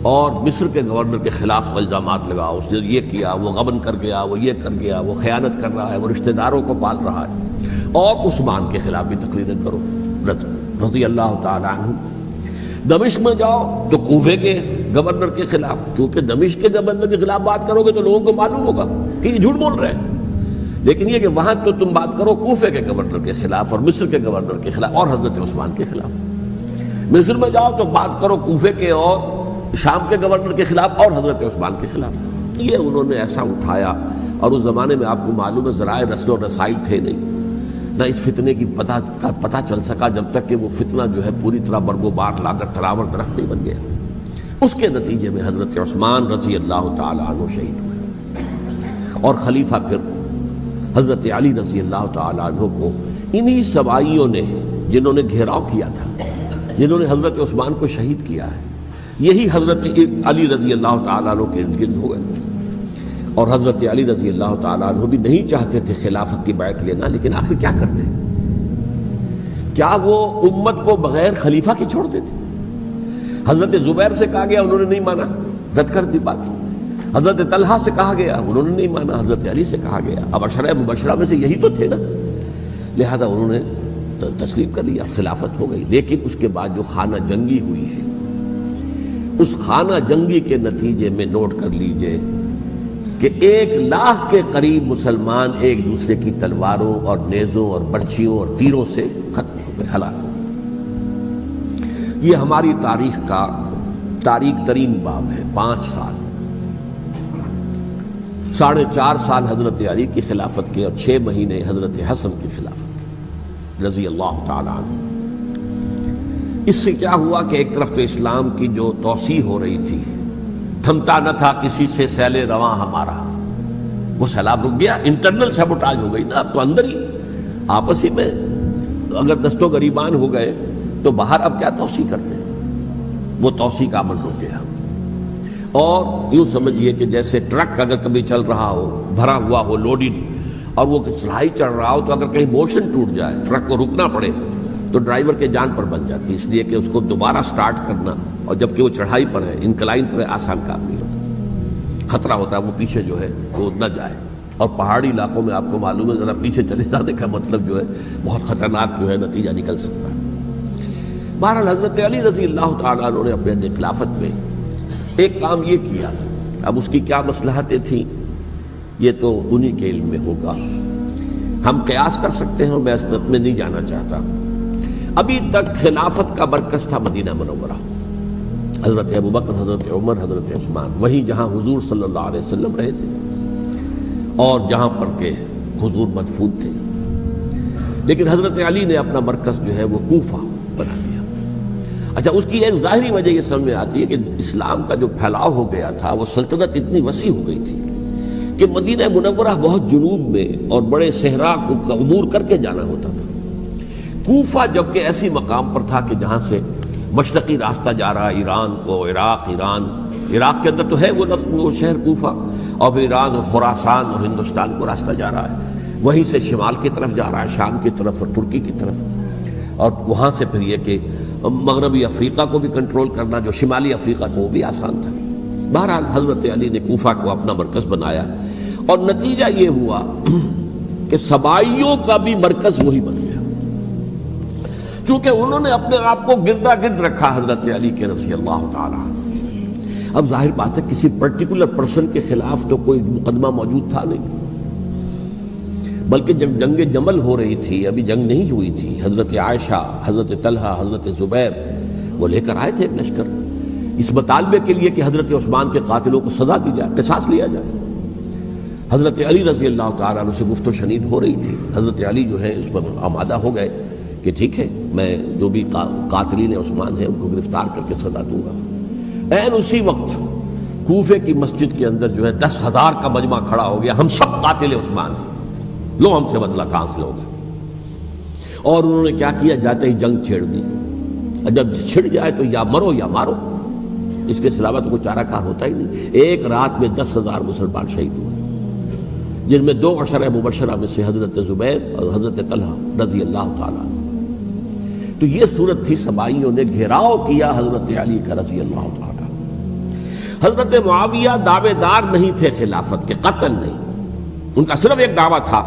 اور مصر کے گورنر کے خلاف الزامات لگاؤ، اس نے یہ کیا، وہ غبن کر گیا، وہ یہ کر گیا، وہ خیانت کر رہا ہے، وہ رشتہ داروں کو پال رہا ہے، اور عثمان کے خلاف بھی تقریریں کرو رضی اللہ تعالیٰ عنہ۔ دمشق میں جاؤ تو کوفے کے گورنر کے خلاف، کیونکہ دمشق کے گورنر کے خلاف بات کرو گے تو لوگوں کو معلوم ہوگا کہ یہ جھوٹ بول رہے ہیں، لیکن یہ کہ وہاں تو تم بات کرو کوفے کے گورنر کے خلاف اور مصر کے گورنر کے خلاف اور حضرت عثمان کے خلاف۔ مصر میں جاؤ تو بات کرو کوفے کے اور شام کے گورنر کے خلاف اور حضرت عثمان کے خلاف۔ یہ انہوں نے ایسا اٹھایا، اور اس زمانے میں آپ کو معلوم ہے ذرائع رسل و رسائل تھے نہیں، نہ اس فتنے کی پتہ چل سکا جب تک کہ وہ فتنہ جو ہے پوری طرح برگ و بار لا کر تراور درخت نہیں بن گیا۔ اس کے نتیجے میں حضرت عثمان رضی اللہ تعالیٰ عنہ شہید ہوئے، اور خلیفہ پھر حضرت علی رضی اللہ تعالیٰ عنہ کو انہی سوائیوں نے، جنہوں نے گھیراؤ کیا تھا، جنہوں نے حضرت عثمان کو شہید کیا ہے، یہی حضرت علی رضی اللہ تعالیٰ عنہ کے ارد گرد ہو گئے۔ اور حضرت علی رضی اللہ تعالیٰ عنہ بھی نہیں چاہتے تھے خلافت کی بیعت لینا، لیکن آخر کیا کرتے؟ کیا وہ امت کو بغیر خلیفہ کے چھوڑ دیتے؟ حضرت زبیر سے کہا گیا، انہوں نے نہیں مانا، رد کر دی بات۔ حضرت طلحہ سے کہا گیا، انہوں نے نہیں مانا۔ حضرت علی سے کہا گیا، اب عشرہ مبشرہ میں سے یہی تو تھے نا، لہذا انہوں نے تسلیم کر لیا، خلافت ہو گئی۔ لیکن اس کے بعد جو خانہ جنگی ہوئی ہے، اس خانہ جنگی کے نتیجے میں نوٹ کر لیجئے کہ 1,00,000 کے قریب مسلمان ایک دوسرے کی تلواروں اور نیزوں اور برچھیوں اور تیروں سے ختم ہو گئے، ہلاک ہو گئے۔ یہ ہماری تاریخ کا تاریک ترین باب ہے۔ 5 سال، 4.5 سال حضرت علی کی خلافت کے، اور 6 مہینے حضرت حسن کی خلافت کے رضی اللہ تعالی عنہ۔ اس سے کیا ہوا کہ ایک طرف تو اسلام کی جو توسیع ہو رہی تھی، تھمتا نہ تھا کسی سے سیل رواں ہمارا، وہ سیلاب رک گیا، انٹرنل سیبوٹاج ہو گئی نا، اب تو اندر ہی آپس ہی میں اگر دست و گریبان ہو گئے تو باہر اب کیا توسیع کرتے ہیں، وہ توسیع کا عمل رک گیا۔ اور یوں سمجھیے کہ جیسے ٹرک اگر کبھی چل رہا ہو، بھرا ہوا ہو، لوڈڈ، اور وہ چڑھائی چڑھ رہا ہو، تو اگر کہیں موشن ٹوٹ جائے، ٹرک کو رکنا پڑے، تو ڈرائیور کے جان پر بن جاتی، اس لیے کہ اس کو دوبارہ سٹارٹ کرنا، اور جبکہ وہ چڑھائی پر ہے، انکلائن پر ہے، آسان کام نہیں ہوتا، خطرہ ہوتا ہے وہ پیچھے جو ہے وہ نہ جائے۔ اور پہاڑی علاقوں میں آپ کو معلوم ہے ذرا پیچھے چلے جانے کا مطلب جو ہے بہت خطرناک جو ہے نتیجہ نکل سکتا ہے۔ بہرحال حضرت علی رضی اللہ تعالیٰ عنہ نے اپنے خلافت میں ایک کام یہ کیا، اب اس کی کیا مصلحتیں تھیں یہ تو انہی کے علم میں ہوگا، ہم قیاس کر سکتے ہیں، میں اس میں نہیں جانا چاہتا۔ ابھی تک خلافت کا مرکز تھا مدینہ منورہ، حضرت ابوبکر، حضرت عمر، حضرت عثمان، وہیں جہاں حضور صلی اللہ علیہ وسلم رہے تھے اور جہاں پر کہ حضور مدفون تھے۔ لیکن حضرت علی نے اپنا مرکز جو ہے وہ کوفہ بنا دیا۔ اچھا، اس کی ایک ظاہری وجہ یہ سمجھ میں آتی ہے کہ اسلام کا جو پھیلاؤ ہو گیا تھا، وہ سلطنت اتنی وسیع ہو گئی تھی کہ مدینہ منورہ بہت جنوب میں اور بڑے صحرا کو عبور کر کے جانا ہوتا تھا۔ کوفہ جبکہ ایسی مقام پر تھا کہ جہاں سے مشرقی راستہ جا رہا، ایران کو، عراق، ایران عراق کے اندر تو ہے وہ شہر کوفہ، اور پھر ایران اور خراسان اور ہندوستان کو راستہ جا رہا ہے، وہیں سے شمال کی طرف جا رہا ہے، شام کی طرف اور ترکی کی طرف، اور وہاں سے پھر یہ کہ مغربی افریقہ کو بھی کنٹرول کرنا، جو شمالی افریقہ کو وہ بھی آسان تھا۔ بہرحال حضرت علی نے کوفہ کو اپنا مرکز بنایا، اور نتیجہ یہ ہوا کہ سبائیوں کا بھی مرکز وہی بن گیا، چونکہ انہوں نے اپنے آپ کو گردا گرد رکھا حضرت علی کے رضی اللہ تعالیٰ عنہ۔ اب ظاہر بات ہے کسی پرٹیکولر پرسن کے خلاف تو کوئی مقدمہ موجود تھا نہیں، بلکہ جب جنگ جمل ہو رہی تھی، ابھی جنگ نہیں ہوئی تھی، حضرت عائشہ، حضرت طلحہ، حضرت زبیر وہ لے کر آئے تھے ایک لشکر اس مطالبے کے لیے کہ حضرت عثمان کے قاتلوں کو سزا دی جائے، قصاص لیا جائے۔ حضرت علی رضی اللہ تعالیٰ عنہ سے گفت و شنید ہو رہی تھی، حضرت علی جو ہے اس پر آمادہ ہو گئے کہ ٹھیک ہے میں جو بھی قاتلین عثمان ہیں ان کو گرفتار کر کے سزا دوں گا۔ این اسی وقت کوفے کی مسجد کے اندر جو ہے 10,000 کا مجمع کھڑا ہو گیا، ہم سب قاتل عثمان ہیں، لو ہم سے بدلہ کہاں سے لوگے۔ اور انہوں نے کیا کیا، جاتے ہی جنگ چھیڑ دی، جب چھڑ جائے تو یا مرو یا مارو، اس کے علاوہ تو کوئی چارہ کار ہوتا ہی نہیں۔ ایک رات میں 10,000 مسلمان شہید ہوئے، جن میں 2 عشرہ مبشرہ میں سے حضرت زبیر اور حضرت طلحہ رضی اللہ تعالیٰ۔ تو یہ صورت تھی، سبائیوں نے گھیراؤ کیا حضرت علی کا رضی اللہ تعالیٰ۔ حضرت معاویہ دعوے دار نہیں تھے خلافت کے، قطعاً نہیں، ان کا صرف ایک دعویٰ تھا،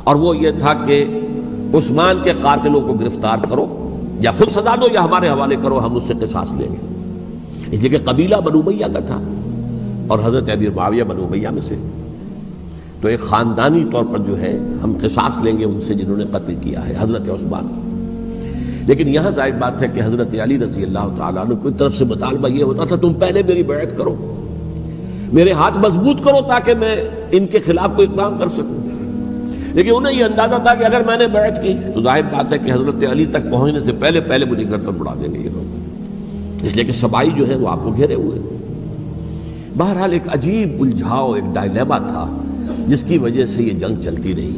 اور وہ یہ تھا کہ عثمان کے قاتلوں کو گرفتار کرو، یا خود سزا دو یا ہمارے حوالے کرو، ہم اس سے قصاص لیں گے۔ اس لیے کہ قبیلہ بنو امیہ کا تھا، اور حضرت امیر معاویہ بنو امیہ میں سے، تو ایک خاندانی طور پر جو ہے ہم قصاص لیں گے ان سے جنہوں نے قتل کیا ہے حضرت عثمان کو۔ لیکن یہاں ظاہر بات ہے کہ حضرت علی رضی اللہ تعالیٰ عنہ کی طرف سے مطالبہ یہ ہوتا تھا تم پہلے میری بیعت کرو، میرے ہاتھ مضبوط کرو تاکہ میں ان کے خلاف کوئی اقدام کر سکوں۔ لیکن انہیں یہ اندازہ تھا کہ اگر میں نے بیعت کی تو ظاہر بات ہے کہ حضرت علی تک پہنچنے سے پہلے پہلے مجھے گردن اڑا دیں گے یہ لوگ، اس لیے کہ سبائی جو ہے وہ آپ کو گھیرے ہوئے۔ بہرحال ایک عجیب الجھاؤ، ایک ڈائلیما تھا جس کی وجہ سے یہ جنگ چلتی رہی،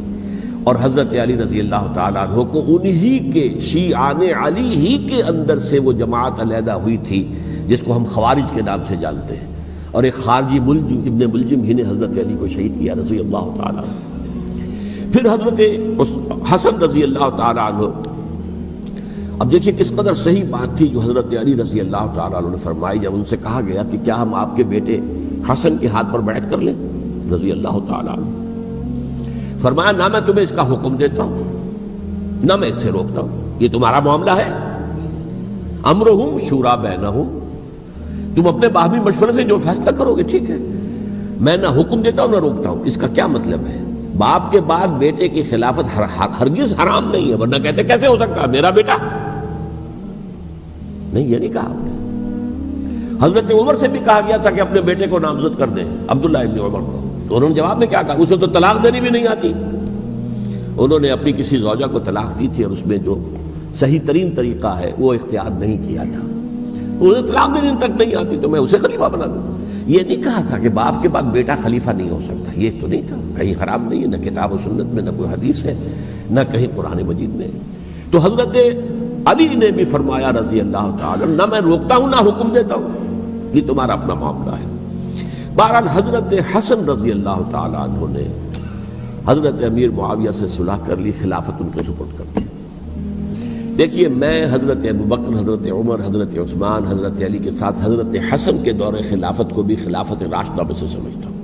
اور حضرت علی رضی اللہ تعالیٰ عنہ کو انہی کے شیعان علی ہی کے اندر سے وہ جماعت علیحدہ ہوئی تھی جس کو ہم خوارج کے نام سے جانتے ہیں، اور ایک خارجی ملجم ابن ملجم ہی نے حضرت علی کو شہید کیا رضی اللہ تعالیٰ عنہ۔ پھر حضرت حسن رضی اللہ تعالیٰ عنہ، اب دیکھیے کس قدر صحیح بات تھی جو حضرت علی رضی اللہ تعالیٰ عنہ نے فرمائی جب ان سے کہا گیا کہ کیا ہم آپ کے بیٹے حسن کے ہاتھ پر بیعت کر لیں رضی اللہ تعالیٰ عنہ۔ فرمایا نہ میں تمہیں اس کا حکم دیتا ہوں نہ میں اس سے روکتا ہوں، یہ تمہارا معاملہ ہے، امرہم شورا بینہم، تم اپنے باہمی مشورے سے جو فیصلہ کرو گے ٹھیک ہے، میں نہ حکم دیتا ہوں نہ روکتا ہوں۔ اس کا کیا مطلب ہے؟ باپ کے بعد بیٹے کی خلافت ہرگز حرام نہیں ہے، ورنہ کہتے کیسے ہو سکتا ہے میرا بیٹا؟ نہیں، یہ نہیں کہا آپ نے۔ حضرت عمر سے بھی کہا گیا تھا کہ اپنے بیٹے کو نامزد کر دیں، عبداللہ ابن عمر کو، تو انہوں نے جواب میں کیا کہا؟ اسے تو طلاق دینی بھی نہیں آتی۔ انہوں نے اپنی کسی زوجہ کو طلاق دی تھی اور اس میں جو صحیح ترین طریقہ ہے وہ اختیار نہیں کیا تھا، انہیں طلاق دینے تک نہیں آتی تو میں اسے خلیفہ بنا دوں۔ یہ نہیں کہا تھا کہ باپ کے بعد بیٹا خلیفہ نہیں ہو سکتا، یہ تو نہیں تھا، کہیں حرام نہیں ہے، نہ کتاب و سنت میں، نہ کوئی حدیث ہے، نہ کہیں قرآن مجید میں۔ تو حضرت علی نے بھی فرمایا رضی اللہ تعالیٰ، نہ میں روکتا ہوں نہ حکم دیتا ہوں، یہ تمہارا اپنا معاملہ ہے۔ بہرحال حضرت حسن رضی اللہ تعالیٰ عنہ نے حضرت امیر معاویہ سے صلح کر لی، خلافت ان کے سپرد کر دی۔ دیکھیے میں حضرت ابوبکر، حضرت عمر، حضرت عثمان، حضرت علی کے ساتھ حضرت حسن کے دور خلافت کو بھی خلافت راشدہ میں سے سمجھتا ہوں،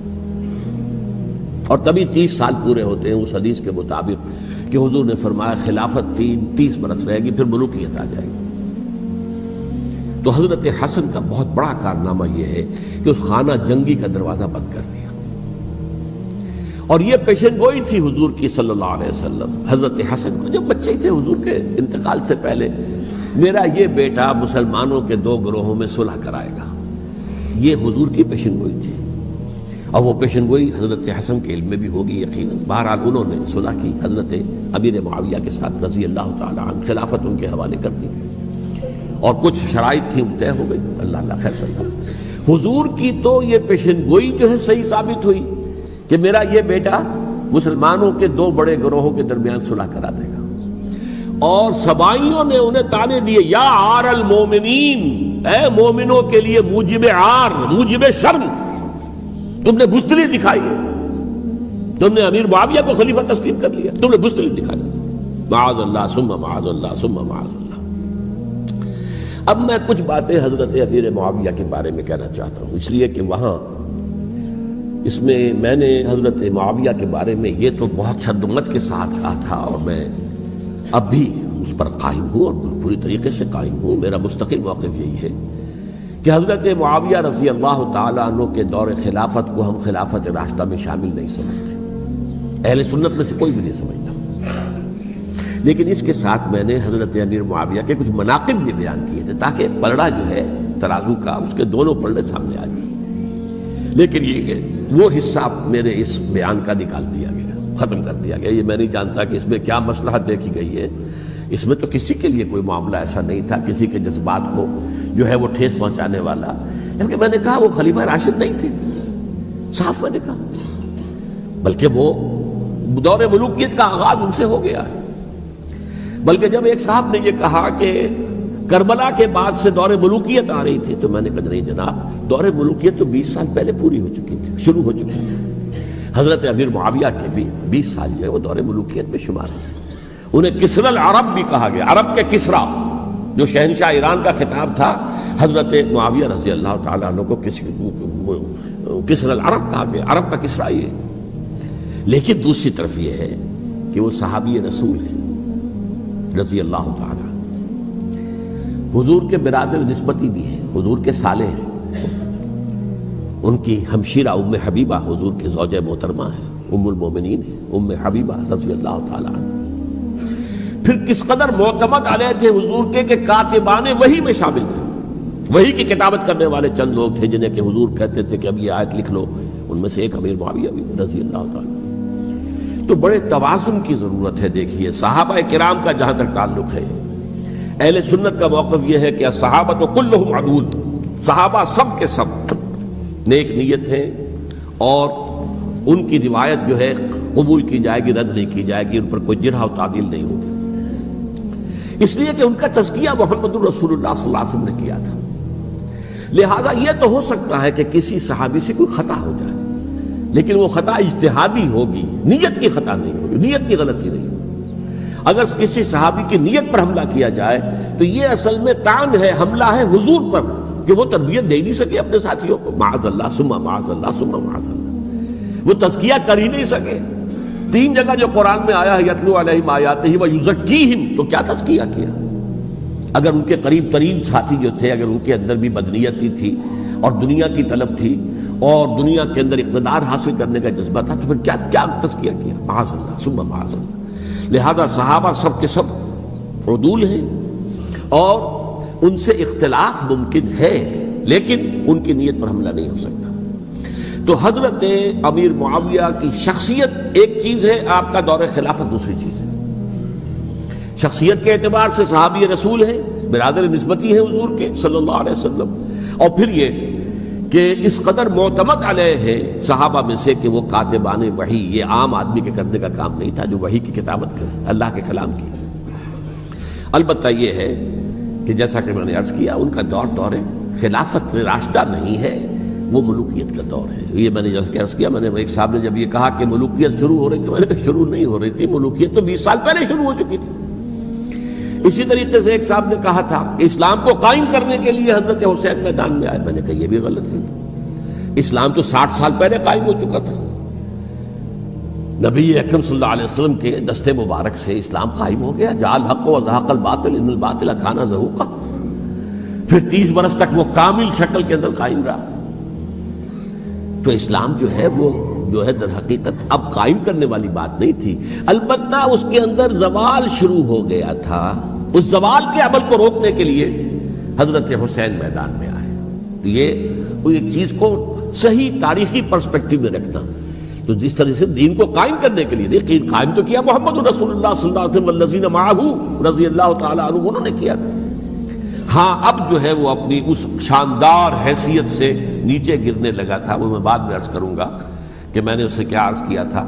اور تبھی 30 سال پورے ہوتے ہیں اس حدیث کے مطابق کہ حضور نے فرمایا خلافت 30 برس رہے گی پھر ملوکیت آ جائے گی۔ تو حضرت حسن کا بہت بڑا کارنامہ یہ ہے کہ اس خانہ جنگی کا دروازہ بند کر دیا، اور یہ پیشن گوئی تھی حضور کی صلی اللہ علیہ وسلم حضرت حسن کو، جب بچے تھے حضور کے انتقال سے پہلے، میرا یہ بیٹا مسلمانوں کے 2 گروہوں میں صلح کرائے گا، یہ حضور کی پیشن گوئی تھی، اور وہ پیشن گوئی حضرت حسن کے علم میں بھی ہوگی یقیناً۔ بہرحال انہوں نے صلح کی حضرت امیر معاویہ کے ساتھ رضی اللہ تعالیٰ عنہ، خلافت ان کے حوالے کر دی، اور کچھ شرائط تھی طے ہو گئی، اللہ خیر صلی اللہ۔ حضور کی تو یہ پیشن گوئی جو ہے صحیح ثابت ہوئی کہ میرا یہ بیٹا مسلمانوں کے 2 بڑے گروہوں کے درمیان صلح کرا دے گا، اور سبائیوں نے انہیں تانے دیے، یا عار المومنین، اے مومنوں کے لیے موجب عار، موجب شرم، تم نے بزدلی دکھائی ہے، تم نے امیر معاویہ کو خلیفہ تسلیم کر لیا، تم نے بزدلی دکھائی، معاذ اللہ ثم معاذ اللہ ثم معاذ اللہ۔ اب میں کچھ باتیں حضرت امیر معاویہ کے بارے میں کہنا چاہتا ہوں، اس لیے کہ وہاں اس میں میں نے حضرت معاویہ کے بارے میں یہ تو بہت شدت کے ساتھ کہا تھا، اور میں اب بھی اس پر قائم ہوں اور پوری طریقے سے قائم ہوں۔ میرا مستقل موقف یہی ہے کہ حضرت معاویہ رضی اللہ تعالیٰ عنہ کے دور خلافت کو ہم خلافت راشدہ میں شامل نہیں سمجھتے، اہل سنت میں سے کوئی بھی نہیں سمجھتا، لیکن اس کے ساتھ میں نے حضرت امیر معاویہ کے کچھ مناقب بھی بیان کیے تھے تاکہ پلڑا جو ہے ترازو کا اس کے دونوں پلڑے سامنے آ جائیں، لیکن یہ کہ وہ حصہ میرے اس بیان کا نکال دیا گیا، ختم کر دیا گیا۔ یہ میں نہیں جانتا کہ اس میں کیا مصلحت دیکھی گئی ہے، اس میں تو کسی کے لیے کوئی معاملہ ایسا نہیں تھا کسی کے جذبات کو جو ہے وہ ٹھیس پہنچانے والا، کیونکہ میں نے کہا وہ خلیفہ راشد نہیں تھے، صاف میں نے کہا، بلکہ وہ دور ملوکیت کا آغاز ان سے ہو گیا ہے۔ بلکہ جب ایک صاحب نے یہ کہا کہ کربلا کے بعد سے دور ملوکیت آ رہی تھی، تو میں نے کہا نہیں جناب، دور ملوکیت تو 20 سال پہلے پوری ہو چکی تھی، شروع ہو چکی تھی۔ حضرت امیر معاویہ کے بھی 20 سال جو ہے وہ دور ملوکیت میں شمار ہیں۔ انہیں کسری العرب بھی کہا گیا، عرب کے کسریٰ، جو شہنشاہ ایران کا خطاب تھا، حضرت معاویہ رضی اللہ تعالیٰ عنہ کو کسری العرب کہا گیا، عرب کا کسریٰ یہ ہے۔ لیکن دوسری طرف یہ ہے کہ وہ صحابی رسول ہیں رضی اللہ تعالیٰ، حضور کے برادر نسبتی بھی ہیں، حضور کے سالے ہیں، ان کی ہمشیرہ ام حبیبہ حضور کی زوجہ محترمہ ہیں، ام المومنین ہیں ام حبیبہ رضی اللہ تعالیٰ عنہ۔ پھر کس قدر معتمد علیہ تھے حضور کے کہ کاتبان وحی میں شامل تھے، وحی کی کتابت کرنے والے چند لوگ تھے جنہیں کہ حضور کہتے تھے کہ اب یہ آیت لکھ لو، ان میں سے ایک امیر معاویہ بھی رضی اللہ تعالیٰ۔ تو بڑے توازن کی ضرورت ہے۔ دیکھیے صحابہ کرام کا جہاں تک تعلق ہے، اہل سنت کا موقف یہ ہے کہ صحابہ کلہم عدول، صحابہ سب کے سب نیک نیت ہیں، اور ان کی روایت جو ہے قبول کی جائے گی، رد نہیں کی جائے گی، ان پر کوئی جرح و تعدیل نہیں ہوگی، اس لیے کہ ان کا تزکیہ محمد رسول اللہ صلی اللہ علیہ وسلم نے کیا تھا۔ لہذا یہ تو ہو سکتا ہے کہ کسی صحابی سے کوئی خطا ہو جائے، لیکن وہ خطا اجتہادی ہوگی، نیت کی خطا نہیں ہوگی، نیت کی غلطی نہیں ہوگی۔ اگر کسی صحابی کی نیت پر حملہ کیا جائے تو یہ اصل میں طعن ہے، حملہ ہے حضور پر کہ وہ تربیت دے نہیں سکے اپنے ساتھیوں کو، معاذ اللہ ثم معاذ اللہ ثم معاذ اللہ، وہ تزکیہ کر ہی نہیں سکے۔ 3 جگہ جو قرآن میں آیا ہے یتلو علیہم آیاتہ ویزکیہم، تو کیا تزکیہ کیا؟ اگر ان کے قریب ترین ساتھی جو تھے، اگر ان کے اندر بھی بدنیتی تھی اور دنیا کی طلب تھی اور دنیا کے اندر اقتدار حاصل کرنے کا جذبہ تھا، تو پھر کیا تزکیہ کیا؟ معاذ اللہ ثم معاذ اللہ۔ لہذا صحابہ سب کے سب عدول ہیں، اور ان سے اختلاف ممکن ہے، لیکن ان کی نیت پر حملہ نہیں ہو سکتا۔ تو حضرت امیر معاویہ کی شخصیت ایک چیز ہے، آپ کا دور خلافت دوسری چیز ہے۔ شخصیت کے اعتبار سے صحابی رسول ہیں، برادر نسبتی ہیں حضور کے صلی اللہ علیہ وسلم، اور پھر یہ کہ اس قدر معتمد علیہ ہے صحابہ میں سے کہ وہ کاتبان وحی، یہ عام آدمی کے کرنے کا کام نہیں تھا جو وحی کی کتابت کرے، اللہ کے کلام کی۔ البتہ یہ ہے کہ جیسا کہ میں نے عرض کیا، ان کا دور خلافت راشدہ نہیں ہے، وہ ملوکیت کا دور ہے۔ یہ میں نے جیسا کہ عرض کیا، میں نے ایک صاحب نے جب یہ کہا کہ ملوکیت شروع ہو رہی تھی، میں نے کہا شروع نہیں ہو رہی تھی، ملوکیت تو 20 سال پہلے شروع ہو چکی تھی۔ اسی طریقے سے ایک صاحب نے کہا تھا کہ اسلام کو قائم کرنے کے لیے حضرت حسین میدان میں آئے، میں نے کہا یہ بھی غلط ہے، اسلام تو 60 سال پہلے قائم ہو چکا تھا، نبی اکرم صلی اللہ علیہ وسلم کے دست مبارک سے اسلام قائم ہو گیا، جاء الحق وزهق الباطل ان الباطل کان زهوقا، پھر 30 برس تک وہ کامل شکل کے اندر قائم رہا۔ تو اسلام جو ہے وہ جو ہے در حقیقت اب قائم کرنے والی بات نہیں تھی، البتہ اس کے اندر زوال شروع ہو گیا تھا، اس زوال کے عمل کو روکنے کے لیے حضرت حسین میدان میں آئے۔ تو یہ ایک چیز کو صحیح تاریخی پرسپیکٹو میں رکھنا، تو جس طرح سے دین کو قائم کرنے کے لیے دیکھیے قائم تو کیا محمد رسول اللہ صلی اللہ علیہ وسلم والذین معہ رضی اللہ تعالیٰ عنہ، انہوں نے کیا تھا۔ ہاں اب جو ہے وہ اپنی اس شاندار حیثیت سے نیچے گرنے لگا تھا، وہ میں بعد میں عرض کروں گا کہ میں نے اسے کیا عرض کیا تھا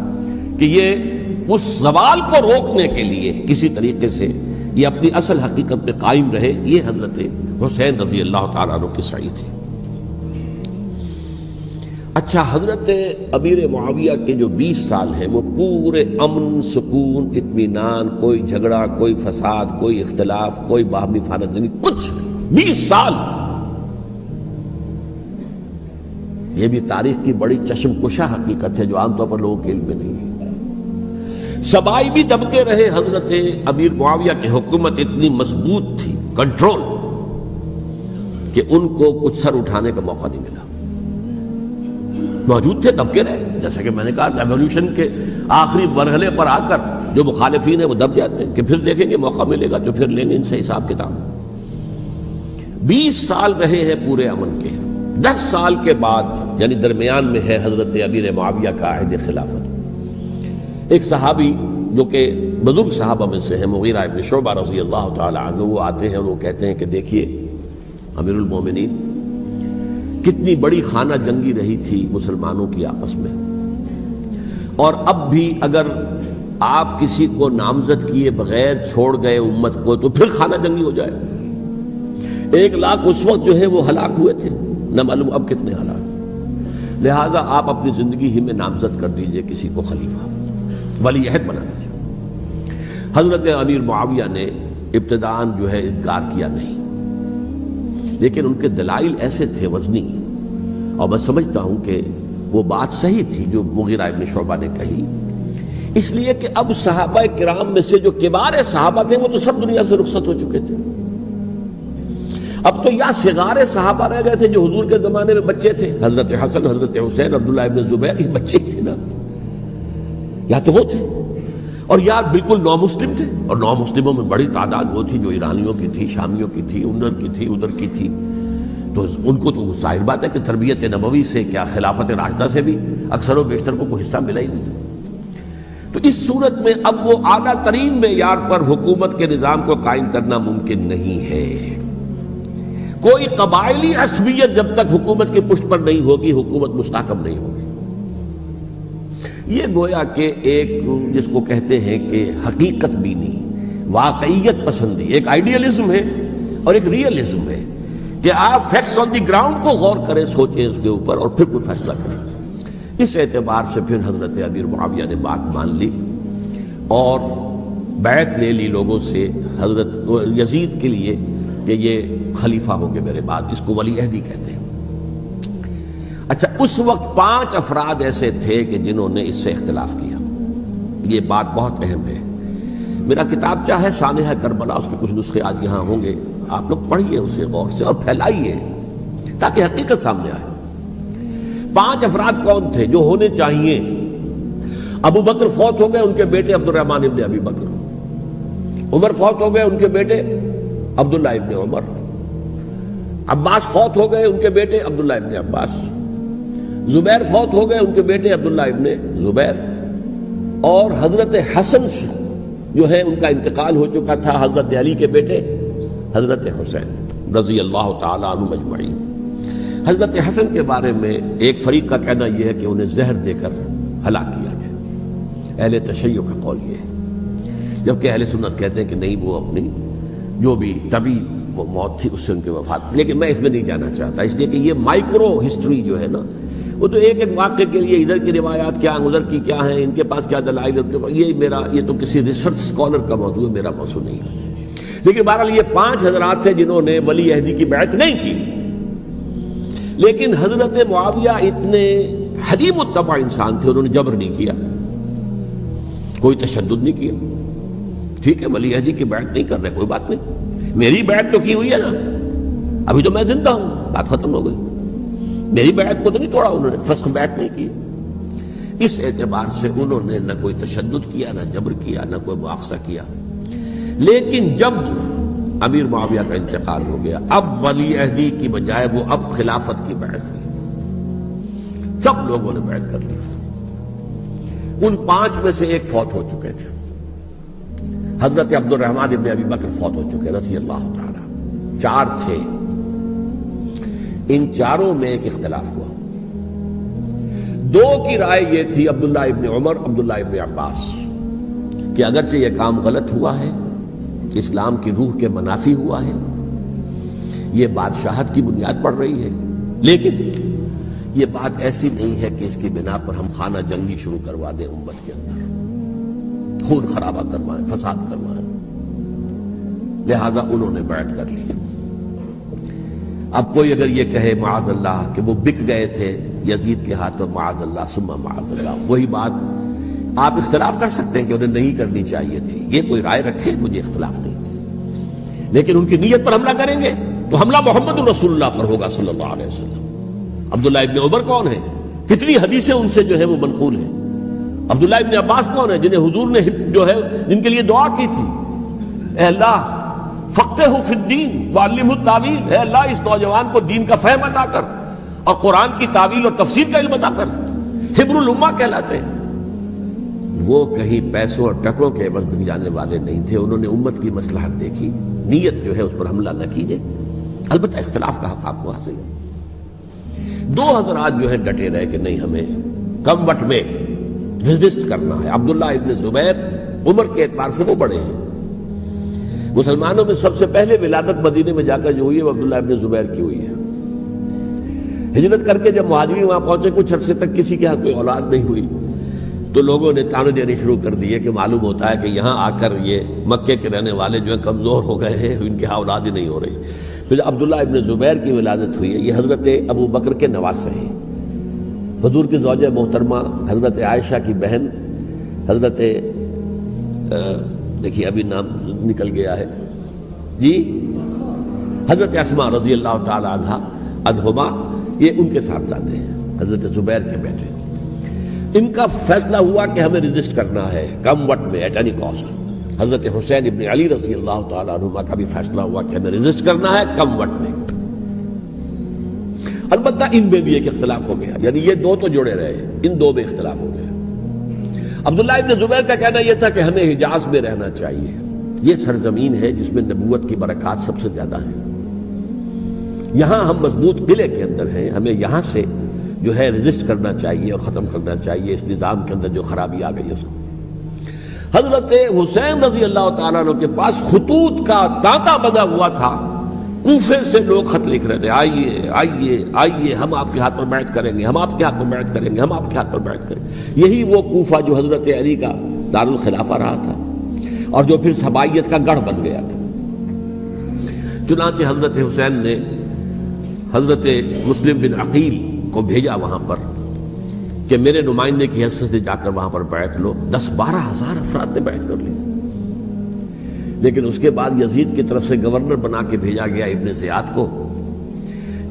کہ یہ اس زوال کو روکنے کے لیے کسی طریقے سے یہ اپنی اصل حقیقت پہ قائم رہے، یہ حضرت حسین رضی اللہ تعالیٰ عنہ کے سعی تھے۔ اچھا، حضرت امیر معاویہ کے جو 20 سال ہیں وہ پورے امن، سکون، اطمینان، کوئی جھگڑا، کوئی فساد، کوئی اختلاف، کوئی باہمی فانت نہیں، کچھ نہیں، 20 سال۔ یہ بھی تاریخ کی بڑی چشم کشا حقیقت ہے جو عام طور پر لوگوں کے علم میں نہیں ہے۔ سبائی بھی دبکے رہے، حضرت امیر معاویہ کی حکومت اتنی مضبوط تھی، کنٹرول، کہ ان کو کچھ سر اٹھانے کا موقع نہیں ملا۔ موجود تھے، دبکے رہے، جیسا کہ میں نے کہا ریولوشن کے آخری مرحلے پر آ کر جو مخالفین ہیں وہ دب جاتے ہیں کہ پھر دیکھیں گے موقع ملے گا تو پھر لیں گے ان سے حساب کتاب۔ 20 سال رہے ہیں پورے امن کے۔ 10 سال کے بعد یعنی درمیان میں ہے حضرت امیر معاویہ کا عہد خلافت۔ ایک صحابی جو کہ بزرگ صحابہ میں سے ہیں، مغیرہ ابن شعبہ رضی اللہ تعالی عنہ، وہ آتے ہیں اور وہ کہتے ہیں کہ دیکھیے امیر المومنین، کتنی بڑی خانہ جنگی رہی تھی مسلمانوں کی آپس میں، اور اب بھی اگر آپ کسی کو نامزد کیے بغیر چھوڑ گئے امت کو تو پھر خانہ جنگی ہو جائے۔ 1 لاکھ اس وقت جو ہے وہ ہلاک ہوئے تھے، نہ معلوم اب کتنے ہلاک۔ لہذا آپ اپنی زندگی ہی میں نامزد کر دیجئے کسی کو خلیفہ، ولی عہد بنا دیجئے۔ حضرت امیر معاویہ نے ابتداءً جو ہے انکار کیا نہیں، لیکن ان کے دلائل ایسے تھے وزنی، اور میں سمجھتا ہوں کہ وہ بات صحیح تھی جو مغیرہ ابن شعبہ نے کہی، اس لیے کہ اب صحابہ کرام میں سے جو کبار صحابہ تھے وہ تو سب دنیا سے رخصت ہو چکے تھے۔ اب تو یا صغار صحابہ رہ گئے تھے جو حضور کے زمانے میں بچے تھے، حضرت حسن، حضرت حسین، عبداللہ ابن زبیر، یہ بچے ہی تھے نا، یا تو وہ تھے، اور یا بالکل نو مسلم تھے، اور نو مسلموں میں بڑی تعداد وہ تھی جو ایرانیوں کی تھی، شامیوں کی تھی، ادھر کی تھی، ادھر کی تھی، تو ان کو تو ظاہر بات ہے کہ تربیت نبوی سے کیا خلافت راشدہ سے بھی اکثر و بیشتر کو کوئی حصہ ملا ہی نہیں تھا۔ تو اس صورت میں اب وہ اعلیٰ ترین معیار پر حکومت کے نظام کو قائم کرنا ممکن نہیں ہے۔ کوئی قبائلی عصبیت جب تک حکومت کی پشت پر نہیں ہوگی، حکومت مستحکم نہیں ہوگی۔ یہ گویا کہ ایک جس کو کہتے ہیں کہ حقیقت بینی، واقعیت پسندی، ایک آئیڈیلزم ہے اور ایک ریئلزم ہے کہ آپ فیکٹس آن دی گراؤنڈ کو غور کریں، سوچیں اس کے اوپر اور پھر کوئی فیصلہ کریں۔ اس اعتبار سے پھر حضرت امیر معاویہ نے بات مان لی اور بیعت لے لی لوگوں سے حضرت یزید کے لیے کہ یہ خلیفہ ہوں گے میرے بعد، اس کو ولی عہدی کہتے ہیں۔ اچھا، اس وقت 5 افراد ایسے تھے کہ جنہوں نے اس سے اختلاف کیا۔ یہ بات بہت اہم ہے۔ میرا کتابچہ ہے سانحہ کربلا، اس کے کچھ نسخے آج یہاں ہوں گے، آپ لوگ پڑھیے اسے غور سے اور پھیلائیے تاکہ حقیقت سامنے آئے۔ 5 افراد کون تھے جو ہونے چاہیے؟ ابو بکر فوت ہو گئے، ان کے بیٹے عبد الرحمن ابن ابی بکر۔ عمر فوت ہو گئے، ان کے بیٹے عبداللہ ابن عمر۔ عباس فوت ہو گئے، ان کے بیٹے عبداللہ ابن عباس۔ زبیر فوت ہو گئے، ان کے بیٹے عبداللہ ابن زبیر۔ اور حضرت حسن جو ہے ان کا انتقال ہو چکا تھا، حضرت علی کے بیٹے حضرت حسین رضی اللہ تعالی عنہ مجمعین۔ حضرت حسن کے بارے میں ایک فریق کا کہنا یہ ہے کہ انہیں زہر دے کر ہلاک کیا گیا، اہل تشیع کا قول یہ ہے، جبکہ اہل سنت کہتے ہیں کہ نہیں، وہ اپنی جو بھی طبی وہ موت تھی اس سے ان کی وفات۔ لیکن میں اس میں نہیں جانا چاہتا، اس لیے کہ یہ مائکرو ہسٹری جو ہے نا، وہ تو ایک واقعے کے لیے ادھر کی روایات کیا، ادھر کی کیا ہیں، ان کے پاس کیا دلائل، یہ تو کسی ریسرچ اسکالر کا موضوع ہے، میرا موضوع نہیں ہے۔ لیکن بہرحال یہ 5 حضرات تھے جنہوں نے ولی عہدی کی بیعت نہیں کی، لیکن حضرت معاویہ اتنے حلیم الطبع انسان تھے، انہوں نے جبر نہیں کیا، کوئی تشدد نہیں کیا۔ ٹھیک ہے، ولی عہدی کی بیعت نہیں کر رہے، کوئی بات نہیں، میری بیعت تو کی ہوئی ہے نا، ابھی تو میں زندہ ہوں، بات ختم ہو گئی، میری بیعت کو تو نہیں توڑا انہوں نے، فسخ بیعت نہیں کی۔ اس اعتبار سے انہوں نے نہ کوئی تشدد کیا، نہ جبر کیا، نہ کوئی مواخذہ کیا۔ لیکن جب امیر معاویہ کا انتقال ہو گیا، اب ولی عہدی کی بجائے وہ اب خلافت کی بیعت ہوئی، سب لوگوں نے بیعت کر لی۔ ان 5 میں سے ایک فوت ہو چکے تھے، حضرت عبد الرحمن ابن ابی بکر فوت ہو چکے رضی اللہ تعالی۔ 4 تھے، ان 4 میں ایک اختلاف ہوا۔ 2 کی رائے یہ تھی، عبداللہ ابن عمر، عبداللہ ابن عباس، کہ اگرچہ یہ کام غلط ہوا ہے، اسلام کی روح کے منافی ہوا ہے، یہ بادشاہت کی بنیاد پڑ رہی ہے، لیکن یہ بات ایسی نہیں ہے کہ اس کی بنا پر ہم خانہ جنگی شروع کروا دیں امت کے اندر، خون خرابہ کروائیں، فساد کروائیں۔ لہذا انہوں نے بیعت کر لی۔ اب کوئی اگر یہ کہے معاذ اللہ کہ وہ بک گئے تھے یزید کے ہاتھ میں، معاذ اللہ ثم معاذ اللہ، وہی بات آپ اختلاف کر سکتے ہیں کہ انہیں نہیں کرنی چاہیے تھی، یہ کوئی رائے رکھے، مجھے اختلاف نہیں، لیکن ان کی نیت پر حملہ کریں گے تو حملہ محمد رسول اللہ پر ہوگا صلی اللہ علیہ وسلم۔ عبداللہ ابن عمر کون ہے؟ کتنی حدیثیں ان سے جو ہے وہ منقول ہیں۔ عبداللہ ابن عباس کون ہے؟ جنہیں حضور نے جو ہے جن کے لیے دعا کی تھی، اے اللہ فقہہ فی الدین وعلمہ التاویل، اے اللہ اس نوجوان کو دین کا فہم عطا کر اور قرآن کی تاویل اور تفسیر کا علم عطا کر، حبر الامہ کہلاتے ہیں۔ وہ کہیں پیسوں اور ٹکوں کے عوض بک جانے والے نہیں تھے، انہوں نے امت کی مصلحت دیکھی، نیت جو ہے اس پر حملہ نہ کیجئے، البتہ اختلاف کا حق آپ کو حاصل ہے۔ دو حضرات جو ہے ڈٹے رہے کہ نہیں، ہمیں کم وقت میں ریزسٹ کرنا ہے۔ عبداللہ ابن زبیر عمر کے اعتبار سے وہ بڑے ہیں، مسلمانوں میں سب سے پہلے ولادت مدینے میں جا کر جو ہوئی ہے وہ عبداللہ ابن زبیر کی ہوئی ہے۔ ہجرت کر کے جب مہاجرین وہاں پہنچے، کچھ عرصے تک کسی کے ہاں کوئی اولاد نہیں ہوئی، تو لوگوں نے تانے دینے شروع کر دیے کہ معلوم ہوتا ہے کہ یہاں آ کر یہ مکے کے رہنے والے جو ہے کمزور ہو گئے ہیں، ان کے ہاں اولاد ہی نہیں ہو رہی۔ پھر عبداللہ ابن زبیر کی ولادت ہوئی ہے، یہ حضرت ابو بکر کے نواسے ہیں، حضور کی زوجہ محترمہ حضرت عائشہ کی بہن، حضرت دیکھیے ابھی نام نکل گیا ہے جی، حضرت اسماء رضی اللہ تعالی عنہما، یہ ان کے ساتھ جاتے ہیں، حضرت زبیر کے بیٹے۔ ان کا فیصلہ ہوا کہ ہمیں رجسٹ کرنا ہے کم وقت میں، ایٹ اینی کاسٹ۔ حضرت حسین ابن علی رضی اللہ تعالی عنہما کا بھی فیصلہ ہوا کہ ہمیں رجسٹ کرنا ہے کم وقت میں۔ البتہ ان میں بھی ایک اختلاف ہو گیا، یعنی یہ دو تو جڑے رہے، ان دو میں اختلاف ہو گیا۔ عبداللہ ابن زبیر کا کہنا یہ تھا کہ ہمیں حجاز میں رہنا چاہیے، یہ سرزمین ہے جس میں نبوت کی برکات سب سے زیادہ ہیں، یہاں ہم مضبوط قلعے کے اندر ہیں، ہمیں یہاں سے جو ہے رجسٹ کرنا چاہیے اور ختم کرنا چاہیے اس نظام کے اندر جو خرابی آ گئی اس کو۔ حضرت حسین رضی اللہ تعالیٰ عنہ کے پاس خطوط کا تانتا بنا ہوا تھا، کوفے سے لوگ خط لکھ رہے تھے، آئیے آئیے آئیے، ہم آپ کے ہاتھ پر بیعت کریں گے، ہم آپ کے ہاتھ پر بیعت کریں گے، ہم آپ کے ہاتھ پر بیعت کریں گے۔ یہی وہ کوفہ جو حضرت علی کا دارالخلافہ رہا تھا اور جو پھر سبائیت کا گڑھ بن گیا تھا۔ چنانچہ حضرت حسین نے حضرت مسلم بن عقیل کو بھیجا وہاں پر کہ میرے نمائندے کی حیثیت سے جا کر وہاں پر بیعت لو۔ 10-12 ہزار افراد نے بیعت کر لی، لیکن اس کے بعد یزید کی طرف سے گورنر بنا کے بھیجا گیا ابن زیاد کو۔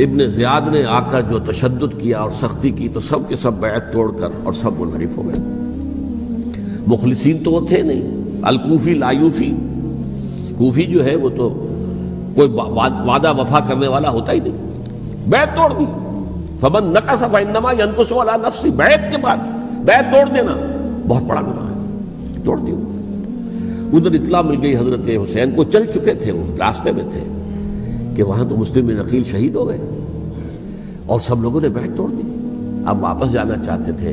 ابن زیاد نے آ کر جو تشدد کیا اور سختی کی تو سب کے سب بیعت توڑ کر اور سب منحرف ہو گئے۔ مخلصین تو وہ تھے نہیں، الکوفی لایوفی، کوفی جو ہے وہ تو کوئی وعدہ وفا کرنے والا ہوتا ہی نہیں، بیعت توڑ دی۔ فمن نقص فانما ينقص على نفسه، بیعت کے بعد بیعت توڑ دینا بہت بڑا گناہ ہے، توڑ دی۔ ادھر اطلاع مل گئی حضرت حسین کو، چل چکے تھے، وہ راستے میں تھے، کہ وہاں تو مسلم بن عقیل شہید ہو گئے اور سب لوگوں نے بیعت توڑ دی۔ اب واپس جانا چاہتے تھے،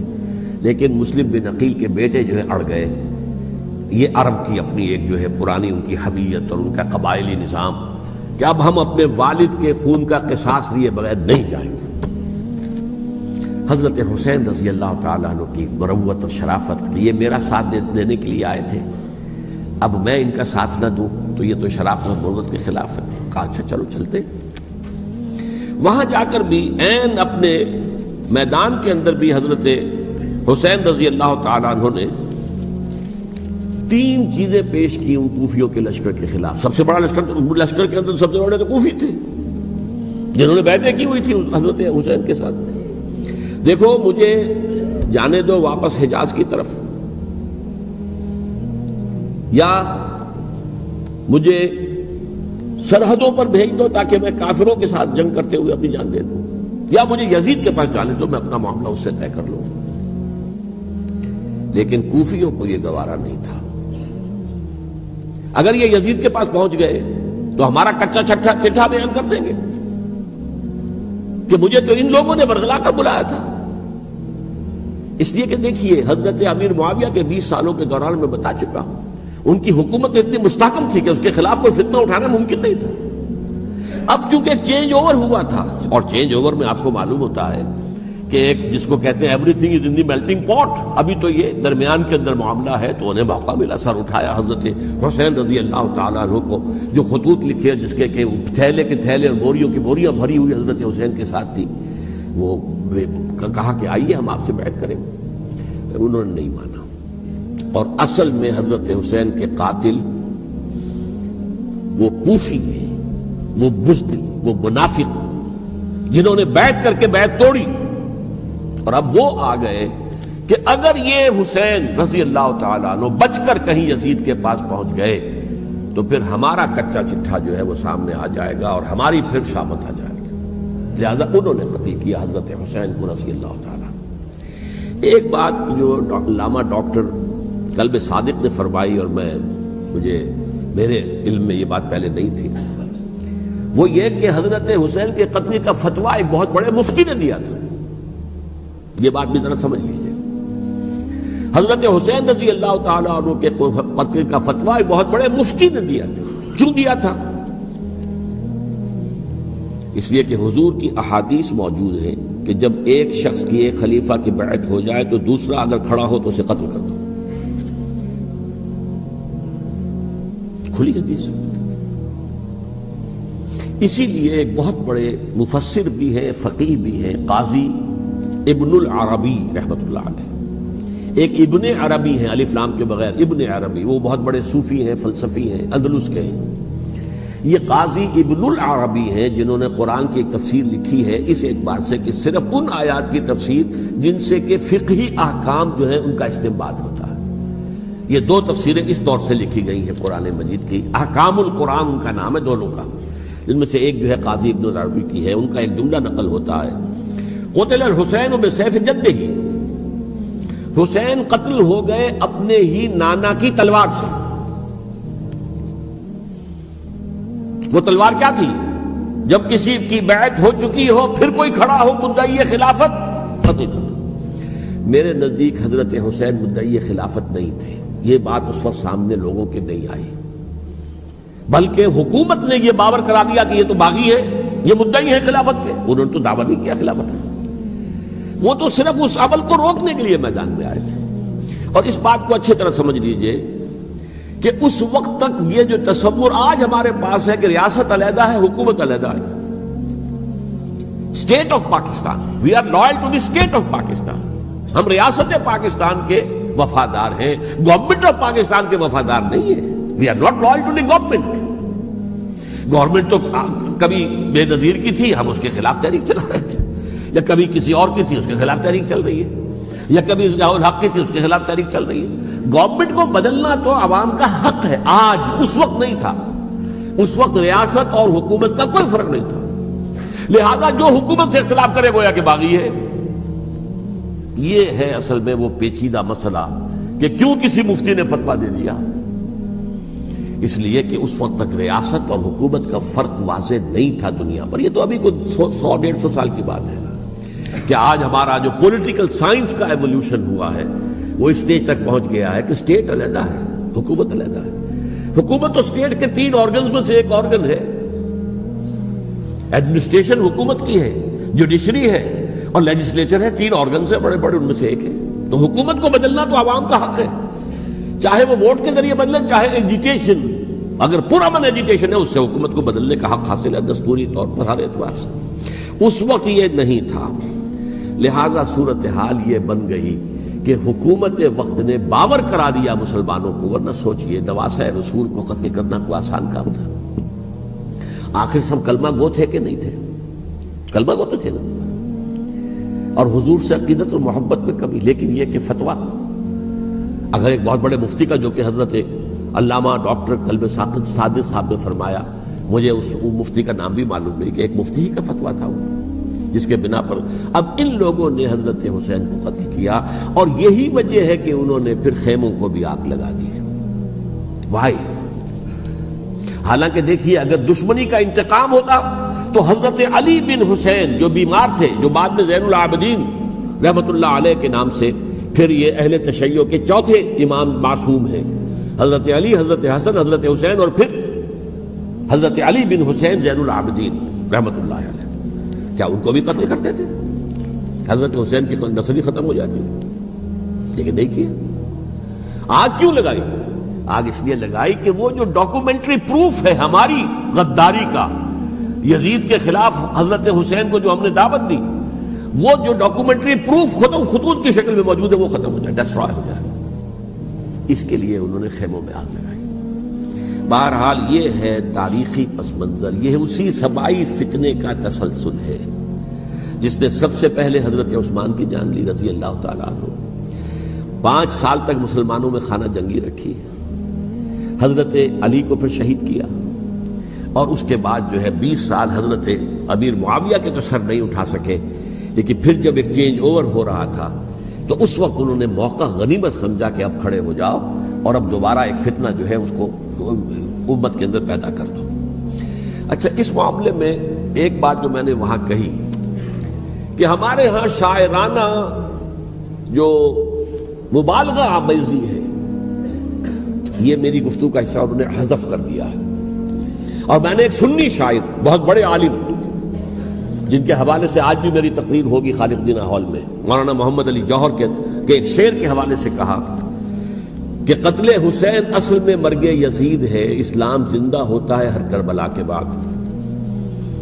لیکن مسلم بن عقیل کے بیٹے جو ہے اڑ گئے۔ یہ عرب کی اپنی ایک جو ہے پرانی ان کی حمیت اور ان کا قبائلی نظام کہ اب ہم اپنے والد کے خون کا قصاص لیے بغیر نہیں جائیں گے۔ حضرت حسین رضی اللہ تعالیٰ عنہ کی مروت اور شرافت کہ یہ میرا ساتھ دینے کے لیے آئے تھے، اب میں ان کا ساتھ نہ دوں تو یہ تو شرافت اور مروت کے خلاف ہے۔ کہا اچھا چلو چلتے۔ وہاں جا کر بھی عین اپنے میدان کے اندر بھی حضرت حسین رضی اللہ تعالیٰ عنہ نے 3 چیزیں پیش کی ان کوفیوں کے لشکر کے خلاف۔ سب سے بڑا لشکر کے اندر سب سے بڑے تو کوفی تھے جنہوں نے بیعتیں کی ہوئی تھی حضرت حسین کے ساتھ۔ دیکھو مجھے جانے دو واپس حجاز کی طرف، یا مجھے سرحدوں پر بھیج دو تاکہ میں کافروں کے ساتھ جنگ کرتے ہوئے اپنی جان دے دوں، یا مجھے یزید کے پاس جانے دو، میں اپنا معاملہ اس سے طے کر لوں۔ لیکن کوفیوں کو یہ گوارا نہیں تھا۔ اگر یہ یزید کے پاس پہنچ گئے تو ہمارا کچا چٹھا بیان کر دیں گے کہ مجھے تو ان لوگوں نے ورغلا کر بلایا تھا۔ اس لیے کہ دیکھیے حضرت امیر معاویہ کے 20 سالوں کے دوران میں بتا چکا ہوں، ان کی حکومت اتنی مستحکم تھی کہ اس کے خلاف کوئی فتنہ اٹھانا ممکن نہیں تھا۔ اب چونکہ چینج اوور ہوا تھا، اور چینج اوور میں آپ کو معلوم ہوتا ہے کہ ایک جس کو کہتے ہیں every thing is in the melting پاٹ، ابھی تو یہ درمیان کے اندر معاملہ ہے، تو انہیں موقع ملا، سر اٹھایا حضرت حسین رضی اللہ تعالیٰ عنہ کو، جو خطوط لکھے جس کے کہ تھیلے کے تھیلے اور بوریوں کی بوریاں بھری ہوئی حضرت حسین کے ساتھ تھی، وہ کہا کہ آئیے ہم آپ سے بیعت کریں، انہوں نے نہیں مانا۔ اور اصل میں حضرت حسین کے قاتل وہ کوفی ہیں، وہ بزدل، وہ منافق، جنہوں نے بیعت کر کے بیعت توڑی، اور اب وہ آ گئے کہ اگر یہ حسین رضی اللہ تعالیٰ عنہ بچ کر کہیں یزید کے پاس پہنچ گئے تو پھر ہمارا کچا چٹھا جو ہے وہ سامنے آ جائے گا اور ہماری پھر شامت آ جائے گی، لہذا انہوں نے قتل کیا حضرت حسین کو رضی اللہ تعالیٰ۔ ایک بات جو علامہ ڈاکٹر قلب صادق نے فرمائی، اور میرے علم میں یہ بات پہلے نہیں تھی، وہ یہ کہ حضرت حسین کے قتل کا فتویٰ ایک بہت بڑے مفتی نے دیا تھا۔ یہ بات بھی ذرا سمجھ لیجیے، حضرت حسین رضی اللہ تعالیٰ عنہ کے قتل کا فتویٰ ایک بہت بڑے مفتی نے دیا تھا۔ کیوں دیا تھا؟ اس لیے کہ حضور کی احادیث موجود ہیں کہ جب ایک شخص کی ایک خلیفہ کی بیعت ہو جائے تو دوسرا اگر کھڑا ہو تو اسے قتل کر دو، کھلی حدیث۔ اسی لیے ایک بہت بڑے مفسر بھی ہیں، فقیہ بھی ہیں، قاضی ابن العربی رحمۃ اللہ علیہ، ایک ابن عربی ہیں الف لام کے بغیر، ابن عربی، وہ بہت بڑے صوفی ہیں، فلسفی ہیں، اندلس کے ہیں۔ یہ قاضی ابن العربی ہیں جنہوں نے قرآن کی ایک تفسیر لکھی ہے اس اعتبار سے کہ صرف ان آیات کی تفسیر جن سے کہ فقہی احکام جو ہیں ان کا استنباط ہوتا ہے۔ یہ دو تفسیریں اس طور سے لکھی گئی ہیں قرآن مجید کی، احکام القرآن ان کا نام ہے دونوں کا، جن میں سے ایک جو ہے قاضی ابن العربی کی ہے، ان کا ایک جملہ نقل ہوتا ہے، قتل الحسین بسیف جدہ، حسین قتل ہو گئے اپنے ہی نانا کی تلوار سے۔ وہ تلوار کیا تھی؟ جب کسی کی بیعت ہو چکی ہو پھر کوئی کھڑا ہو مدعی خلافت، قتل کر دو۔ میرے نزدیک حضرت حسین مدعی خلافت نہیں تھے، یہ بات اس وقت سامنے لوگوں کے نہیں آئی، بلکہ حکومت نے یہ باور کرا دیا کہ یہ تو باغی ہے، یہ مدعی ہے خلافت کے، انہوں نے تو دعویٰ نہیں کیا خلافت کا، وہ تو صرف اس عمل کو روکنے کے لیے میدان میں آئے تھے۔ اور اس بات کو اچھی طرح سمجھ لیجئے کہ اس وقت تک یہ جو تصور آج ہمارے پاس ہے کہ ریاست علیحدہ ہے، حکومت علیحدہ ہے، state of Pakistan, we are loyal to the state of Pakistan, ہم ریاست پاکستان کے وفادار ہیں، گورنمنٹ آف پاکستان کے وفادار نہیں ہیں، we are not loyal to the government. Government تو کبھی بے نظیر کی تھی، ہم اس کے خلاف تحریک چلا رہے تھے، یا کبھی کسی اور کی تھی اس کے خلاف تحریک چل رہی ہے، یا کبھی ضیاء الحق کی تھی اس کے خلاف تحریک چل رہی ہے۔ گورنمنٹ کو بدلنا تو عوام کا حق ہے، آج، اس وقت نہیں تھا، اس وقت ریاست اور حکومت کا کوئی فرق نہیں تھا، لہذا جو حکومت سے اختلاف کرے گویا کہ باغی ہے۔ یہ ہے اصل میں وہ پیچیدہ مسئلہ کہ کیوں کسی مفتی نے فتویٰ دے دیا، اس لیے کہ اس وقت تک ریاست اور حکومت کا فرق واضح نہیں تھا دنیا پر۔ یہ تو ابھی کوئی 100-150 سال کی بات ہے کہ آج ہمارا جو پولیٹیکل سائنس کا ایولیوشن ہوا ہے وہ اسٹیج تک پہنچ گیا ہے کہ اسٹیٹ علیحدہ ہے، حکومت علیحدہ ہے۔ حکومت تو اسٹیٹ کے 3 آرگنز میں سے ایک آرگن ہے، ایڈمنسٹریشن حکومت کی ہے، جوڈیشری ہے اور لیجسلیچر ہے، 3 آرگنز ہیں بڑے بڑے، ان میں سے ایک ہے۔ تو حکومت کو بدلنا تو عوام کا حق ہے، چاہے وہ ووٹ کے ذریعے بدلے، چاہے ایجیٹیشن، اگر پرامن ایجیٹیشن ہے اس سے حکومت کو بدلنے کا حق حاصل ہے دستوری طور پر ہر اعتبار سے۔ اس وقت یہ نہیں تھا، لہذا صورتحال یہ بن گئی کہ حکومت وقت نے باور کرا دیا مسلمانوں کو، ورنہ سوچئے نواسہ رسول کو قتل کرنا کوئی آسان کام تھا؟ آخر سب کلمہ گو تھے کہ نہیں تھے؟ کلمہ گو تو تھے نا، اور حضور سے عقیدت اور محبت میں کمی، لیکن یہ کہ فتویٰ اگر ایک بہت بڑے مفتی کا، جو کہ حضرت علامہ ڈاکٹر قلب صادق صاحب نے فرمایا، مجھے اس مفتی کا نام بھی معلوم نہیں، کہ ایک مفتی ہی کا فتویٰ تھا وہ، جس کے بنا پر اب ان لوگوں نے حضرت حسین کو قتل کیا، اور یہی وجہ ہے کہ انہوں نے پھر خیموں کو بھی آگ لگا دی۔ وائی؟ حالانکہ دیکھیے اگر دشمنی کا انتقام ہوتا تو حضرت علی بن حسین جو بیمار تھے، جو بعد میں زین العابدین رحمت اللہ علیہ کے نام سے پھر یہ اہل تشیع کے چوتھے امام معصوم ہیں، حضرت علی، حضرت حسن، حضرت حسین اور پھر حضرت علی بن حسین زین العابدین رحمۃ اللہ علیہ، کیا ان کو بھی قتل کرتے تھے؟ حضرت حسین کی نسل ہی ختم ہو جاتی، لیکن نہیں کیا۔ آگ کیوں لگائی؟ آگ اس لیے لگائی کہ وہ جو ڈاکومنٹری پروف ہے ہماری غداری کا یزید کے خلاف حضرت حسین کو جو ہم نے دعوت دی، وہ جو ڈاکومنٹری پروف خطوط کی شکل میں موجود ہے وہ ختم ہو جائے، ڈسٹرائے ہو جائے۔ اس کے لیے انہوں نے خیموں میں آگ لگائی۔ بہرحال یہ ہے تاریخی پس منظر، یہ اسی سبائی فتنے کا تسلسل ہے جس نے سب سے پہلے حضرت عثمان کی جان لی رضی اللہ تعالیٰ عنہ۔ 5 سال تک مسلمانوں میں خانہ جنگی رکھی، حضرت علی کو پھر شہید کیا، اور اس کے بعد جو ہے 20 سال حضرت امیر معاویہ کے تو سر نہیں اٹھا سکے، لیکن پھر جب ایک چینج اوور ہو رہا تھا تو اس وقت انہوں نے موقع غنیمت سمجھا کہ اب کھڑے ہو جاؤ اور اب دوبارہ ایک فتنہ جو ہے اس کو امت کے اندر پیدا کر دو۔ اچھا، اس معاملے میں ایک بات جو میں نے وہاں کہی کہ ہمارے ہاں شاعرانہ جو مبالغہ آمیزی ہے، یہ میری گفتگو کا حصہ انہوں نے حذف کر دیا ہے۔ اور میں نے ایک سنی شاعر، بہت بڑے عالم، جن کے حوالے سے آج بھی میری تقریر ہوگی خالق جناح ہال میں، مولانا محمد علی جوہر کے ایک شعر کے حوالے سے کہا کہ قتل حسین اصل میں مرگ یزید ہے، اسلام زندہ ہوتا ہے ہر کربلا کے بعد۔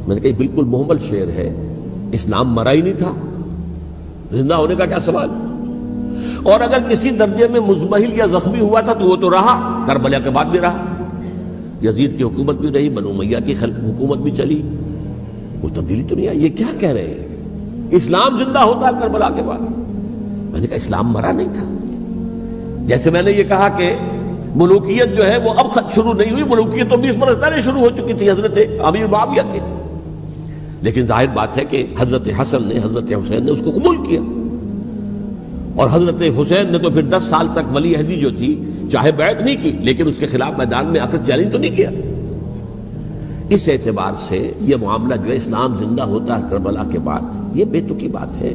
میں نے کہا بالکل محمل شعر ہے، اسلام مرا ہی نہیں تھا، زندہ ہونے کا کیا سوال؟ اور اگر کسی درجے میں مزمحل یا زخمی ہوا تھا تو وہ تو رہا، کربلا کے بعد بھی رہا، یزید کی حکومت بھی رہی، بنو امیہ کی حکومت بھی چلی، کوئی تبدیلی تو نہیں آئی۔ یہ کیا کہہ رہے ہیں؟ اسلام زندہ ہوتا ہے کربلا کے بعد؟ میں نے کہا اسلام مرا نہیں تھا۔ جیسے میں نے یہ کہا کہ ملوکیت جو ہے وہ اب شروع نہیں ہوئی، ملوکیت تو 20 برس پہلے شروع ہو چکی تھی حضرت امیر معاویہ کے، لیکن ظاہر بات ہے کہ حضرت حسن نے، حضرت حسین نے اس کو قبول کیا، اور حضرت حسین نے تو پھر 10 سال تک ولی عہدی جو تھی چاہے بیعت نہیں کی، لیکن اس کے خلاف میدان میں آ کر چیلنج تو نہیں کیا۔ اس اعتبار سے یہ معاملہ جو ہے اسلام زندہ ہوتا ہے کربلا کے بعد، یہ بے تکی بات ہے۔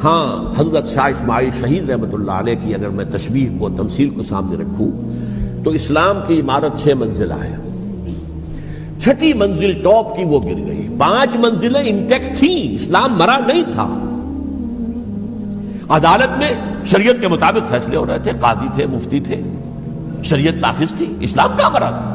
ہاں، حضرت شاہ اسماعیل شہید رحمۃ اللہ علیہ کی اگر میں تشبیہ کو، تمثیل کو سامنے رکھوں تو اسلام کی عمارت 6 منزلہ ہے، 6ٹھی منزل ٹاپ کی وہ گر گئی، 5 منزلیں انٹیکٹ تھیں، اسلام مرا نہیں تھا۔ عدالت میں شریعت کے مطابق فیصلے ہو رہے تھے، قاضی تھے، مفتی تھے، شریعت نافذ تھی، اسلام کہاں مرا تھا؟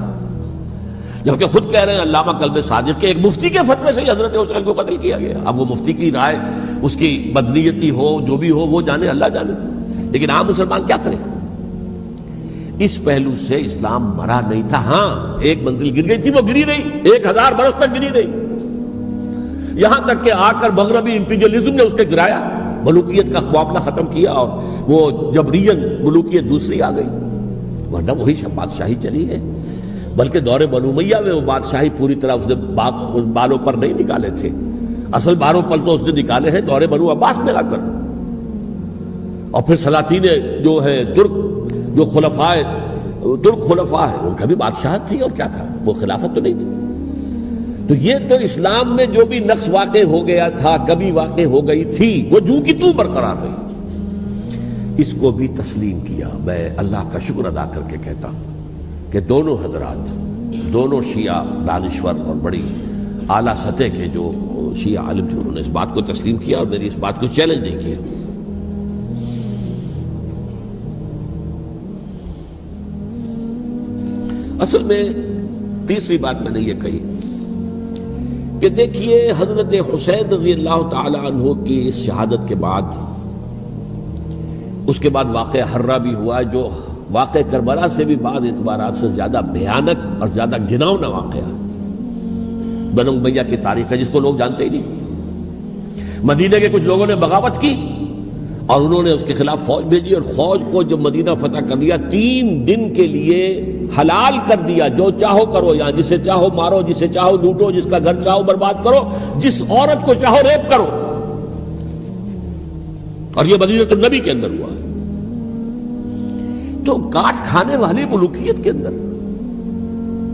جبکہ خود کہہ رہے ہیں علامہ کلب صادق کے ایک مفتی کے فتوے سے حضرت حسین کو قتل کیا گیا۔ اب وہ مفتی کی رائے، اس کی بدنیتی ہو، جو بھی ہو، وہ جانے، اللہ جانے، لیکن عام مسلمان کیا کریں؟ اس پہلو سے اسلام مرا نہیں تھا۔ ہاں، ایک منزل گر گئی تھی، وہ گری رہی، 1000 برس تک گری رہی، یہاں تک کہ آ کر مغربی امپیریلزم نے اس کے گرایا، ملوکیت کا معاملہ ختم کیا، اور وہ جبرین ملوکیت دوسری آ گئی، ورنہ وہی بادشاہی چلی ہے۔ بلکہ دور بنو امیہ میں وہ بادشاہی پوری طرح اس نے بالوں پر نہیں نکالے تھے، اصل بالوں پر تو اس نے نکالے ہیں دور بنو عباس میں آ کر، اور پھر سلاطین جو ہے ترک، جو ترک خلفاء ہیں، ان کا بھی بادشاہت تھی، اور کیا تھا، وہ خلافت تو نہیں تھی۔ تو یہ تو اسلام میں جو بھی نقص واقع ہو گیا تھا، کبھی واقع ہو گئی تھی، وہ جو کی تو برقرار رہی، اس کو بھی تسلیم کیا۔ میں اللہ کا شکر ادا کر کے کہتا ہوں کہ دونوں حضرات، دونوں شیعہ دانشور اور بڑی اعلیٰ سطح کے جو شیعہ عالم تھے، انہوں نے اس بات کو تسلیم کیا اور میری اس بات کو چیلنج نہیں کیا۔ اصل میں تیسری بات میں نے یہ کہی کہ دیکھیے حضرت حسین رضی اللہ تعالی عنہ کی اس شہادت کے بعد، اس کے بعد واقعہ حرہ بھی ہوا، جو واقع کربلا سے بھی بعض اعتبارات سے زیادہ بھیانک اور زیادہ گھناؤنا واقعہ بنو امیہ کی تاریخ ہے، جس کو لوگ جانتے ہی نہیں۔ مدینہ کے کچھ لوگوں نے بغاوت کی اور انہوں نے اس کے خلاف فوج بھیجی، اور فوج کو جب مدینہ فتح کر لیا، 3 دن کے لیے حلال کر دیا، جو چاہو کرو، یہاں جسے چاہو مارو، جسے چاہو لوٹو، جس کا گھر چاہو برباد کرو، جس عورت کو چاہو ریپ کرو، اور یہ مدینہ النبی کے اندر ہوا۔ تو کاٹ کھانے والی ملوکیت کے اندر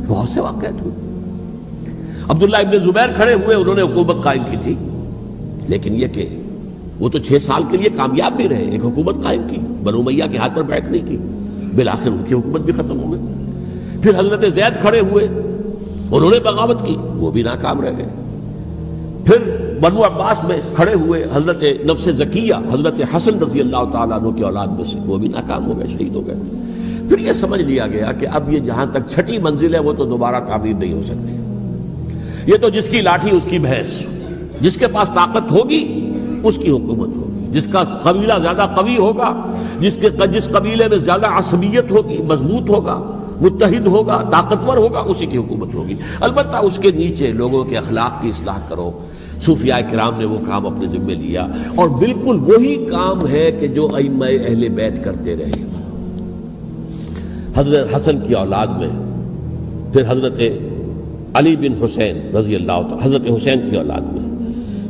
بہت سے واقعات ہوئے۔ عبداللہ ابن زبیر کھڑے ہوئے، انہوں نے حکومت قائم کی تھی، لیکن یہ کہ وہ تو 6 سال کے لیے کامیاب بھی رہے، ایک حکومت قائم کی، بنو امیہ کے ہاتھ پر بیعت نہیں کی، بالآخر ان کی حکومت بھی ختم ہو گئی۔ پھر حضرت زید کھڑے ہوئے، انہوں نے بغاوت کی، وہ بھی ناکام رہ گئے۔ پھر بنو عباس میں کھڑے ہوئے حضرت نفس زکیہ حضرت حسن رضی اللہ تعالیٰ عنہ کی اولاد میں سے، وہ بھی ناکام ہو گئے، شہید ہو گئے۔ پھر یہ سمجھ لیا گیا کہ اب یہ جہاں تک چھٹی منزل ہے وہ تو دوبارہ تعمیر نہیں ہو سکتی، یہ تو جس کی لاٹھی اس کی بھینس، جس کے پاس طاقت ہوگی اس کی حکومت ہوگی، جس کا قبیلہ زیادہ قوی ہوگا، جس قبیلے میں زیادہ عصبیت ہوگی، مضبوط ہوگا، متحد ہوگا، طاقتور ہوگا، اسی کی حکومت ہوگی۔ البتہ اس کے نیچے لوگوں کے اخلاق کی اصلاح کرو۔ صوفیاء کرام نے وہ کام اپنے ذمے لیا، اور بالکل وہی کام ہے کہ جو ائمہ اہل بیت کرتے رہے۔ حضرت حسن کی اولاد میں پھر حضرت علی بن حسین رضی اللہ تعالی، حضرت حسین کی اولاد میں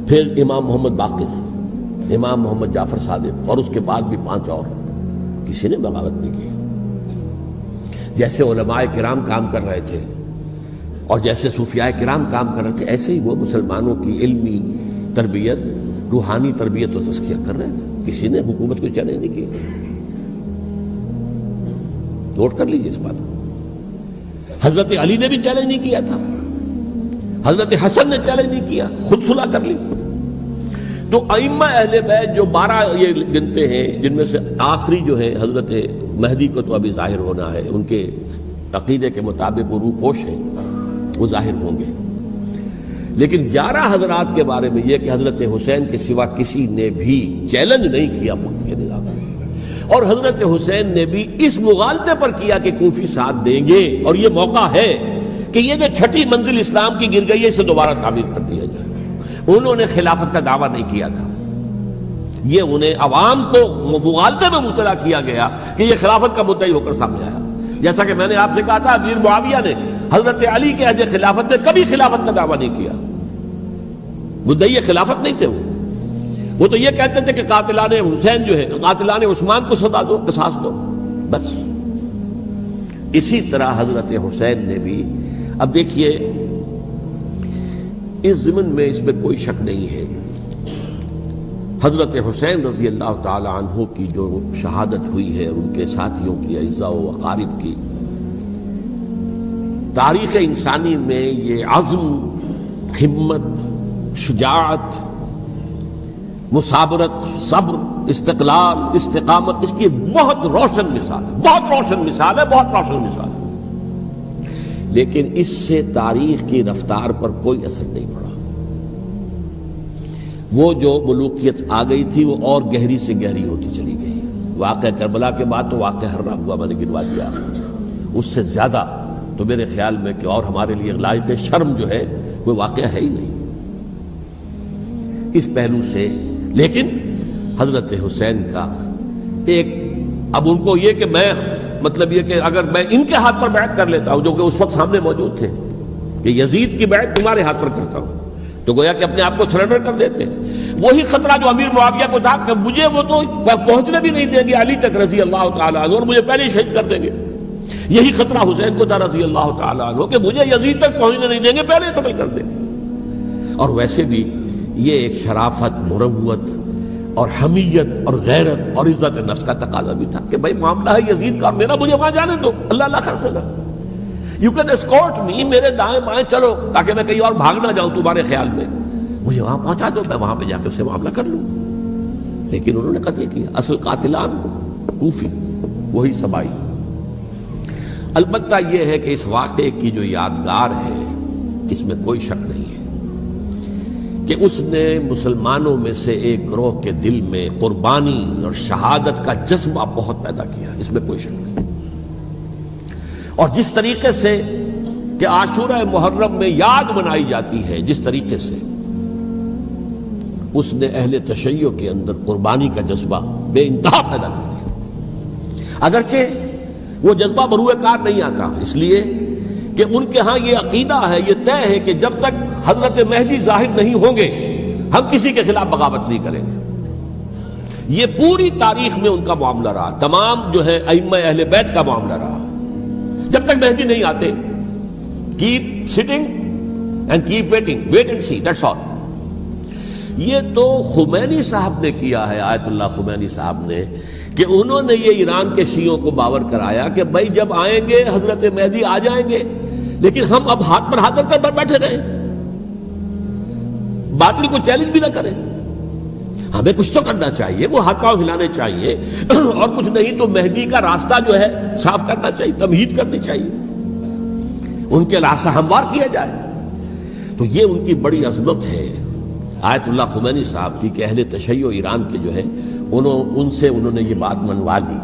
پھر امام محمد باقر، امام محمد جعفر صادق، اور اس کے بعد بھی 5 اور، کسی نے بغاوت نہیں کی۔ جیسے علماء کرام کام کر رہے تھے اور جیسے صوفیاء کرام کام کر رہے تھے، ایسے ہی وہ مسلمانوں کی علمی تربیت، روحانی تربیت و تزکیہ کر رہے تھے، کسی نے حکومت کو چیلنج نہیں کیا۔ نوٹ کر لیجیے اس بات کو۔ حضرت علی نے بھی چیلنج نہیں کیا تھا، حضرت حسن نے چیلنج نہیں کیا، خود صلح کر لی۔ تو ائمہ اہل بیت جو 12 یہ گنتے ہیں، جن میں سے آخری جو ہے حضرت مہدی کو تو ابھی ظاہر ہونا ہے، ان کے عقیدے کے مطابق وہ روح پوش ہیں، وہ ظاہر ہوں گے، لیکن 11 حضرات کے بارے میں یہ کہ حضرت حسین کے سوا کسی نے بھی چیلنج نہیں کیا وقت کے نظام میں، اور حضرت حسین نے بھی اس مغالطے پر کیا کہ کوفی ساتھ دیں گے، اور یہ موقع ہے کہ یہ جو چھٹی منزل اسلام کی گر گئی ہے اسے دوبارہ تعمیر کر دیا جائے۔ انہوں نے خلافت کا دعویٰ نہیں کیا تھا، یہ انہیں عوام کو مغالطے میں مبتلا کیا گیا کہ یہ خلافت کا مدعی ہو کر سامنے آیا۔ جیسا کہ میں نے آپ سے کہا تھا، امیر معاویہ نے حضرت علی کے عہد خلافت میں کبھی خلافت کا دعویٰ نہیں کیا، مدعی خلافت نہیں تھے وہ تو یہ کہتے تھے کہ قاتلان حسین جو ہے، قاتلان عثمان کو سزا دو، قصاص دو، بس۔ اسی طرح حضرت حسین نے بھی، اب دیکھیے اس ضمن میں اس میں کوئی شک نہیں ہے، حضرت حسین رضی اللہ تعالی عنہ کی جو شہادت ہوئی ہے، ان کے ساتھیوں کی، اعزاء و اقارب کی، تاریخ انسانی میں یہ عزم، ہمت، شجاعت، مثابرت، صبر، استقلال، استقامت، اس کی بہت روشن مثال ہے، بہت روشن مثال ہے، بہت روشن مثال ہے۔ لیکن اس سے تاریخ کی رفتار پر کوئی اثر نہیں پڑا۔ وہ جو ملوکیت آ گئی تھی وہ اور گہری سے گہری ہوتی چلی گئی۔ واقعہ کربلا کے بعد تو واقعہ ہررا ہوا میں نے گنوا دیا، اس سے زیادہ تو میرے خیال میں کہ اور ہمارے لیے لائق شرم جو ہے کوئی واقعہ ہے ہی نہیں اس پہلو سے۔ لیکن حضرت حسین کا ایک، اب ان کو یہ کہ میں مطلب یہ کہ اگر میں ان کے ہاتھ پر بیعت کر لیتا ہوں، جو کہ اس وقت سامنے موجود تھے، کہ یزید کی بیعت تمہارے ہاتھ پر کرتا ہوں، تو گویا کہ اپنے آپ کو سرنڈر کر دیتے۔ وہی خطرہ جو امیر معاویہ کو تھا کہ مجھے وہ تو پہنچنے بھی نہیں دیں گے علی تک رضی اللہ تعالیٰ عنہ، اور مجھے پہلے ہی شہید کر دیں گے، یہی خطرہ حسین کو تھا رضی اللہ تعالیٰ عنہ کہ مجھے یزید تک پہنچنے نہیں دیں گے، پہلے قتل کر دیں گے۔ اور ویسے بھی یہ ایک شرافت، مروت اور حمیت اور غیرت اور عزت نفس کا تقاضا بھی تھا کہ بھائی معاملہ ہے یزید کا، میرا مجھے وہاں جانے دو، اللہ اللہ خیر سے، یو کین اسکورٹ می، میرے دائیں بائیں چلو تاکہ میں کہیں اور بھاگ نہ جاؤں تمہارے خیال میں، مجھے وہاں پہنچا دو، میں وہاں پہ جا کے اس سے معاملہ کر لوں۔ لیکن انہوں نے قتل کیا، اصل قاتلان کوفی، وہی سبائی۔ البتہ یہ ہے کہ اس واقعے کی جو یادگار ہے اس میں کوئی شک نہیں ہے کہ اس نے مسلمانوں میں سے ایک گروہ کے دل میں قربانی اور شہادت کا جذبہ بہت پیدا کیا، اس میں کوئی شک نہیں۔ اور جس طریقے سے کہ عاشورہ محرم میں یاد منائی جاتی ہے، جس طریقے سے اس نے اہل تشیع کے اندر قربانی کا جذبہ بے انتہا پیدا کر دیا، اگرچہ وہ جذبہ بروئے کار نہیں آتا، اس لیے کہ ان کے ہاں یہ عقیدہ ہے، یہ طے ہے کہ جب تک حضرت مہدی ظاہر نہیں ہوں گے ہم کسی کے خلاف بغاوت نہیں کریں گے۔ یہ پوری تاریخ میں ان کا معاملہ رہا، تمام جو ہے ائمہ اہل بیت کا معاملہ رہا، جب تک مہدی نہیں آتے keep sitting and keep waiting, wait and see, that's all. یہ تو خمینی صاحب نے کیا ہے، آیت اللہ خمینی صاحب نے، کہ انہوں نے یہ ایران کے شیعوں کو باور کرایا کہ بھائی جب آئیں گے حضرت مہدی آ جائیں گے، لیکن ہم اب ہاتھ پر ہاتھ رکھ کر بیٹھے رہے، باطل کو چیلنج بھی نہ کریں۔ ہمیں کچھ تو کرنا چاہیے، وہ ہاتھ پاؤں ہلانے چاہیے، اور کچھ نہیں تو مہدی کا راستہ جو ہے صاف کرنا چاہیے، تمہید کرنی چاہیے، ان کے راستہ ہموار کیا جائے۔ تو یہ ان کی بڑی عظمت ہے آیت اللہ خمینی صاحب کی کہ اہل تشیع ایران کے جو ہے ان سے انہوں نے یہ بات منوا لی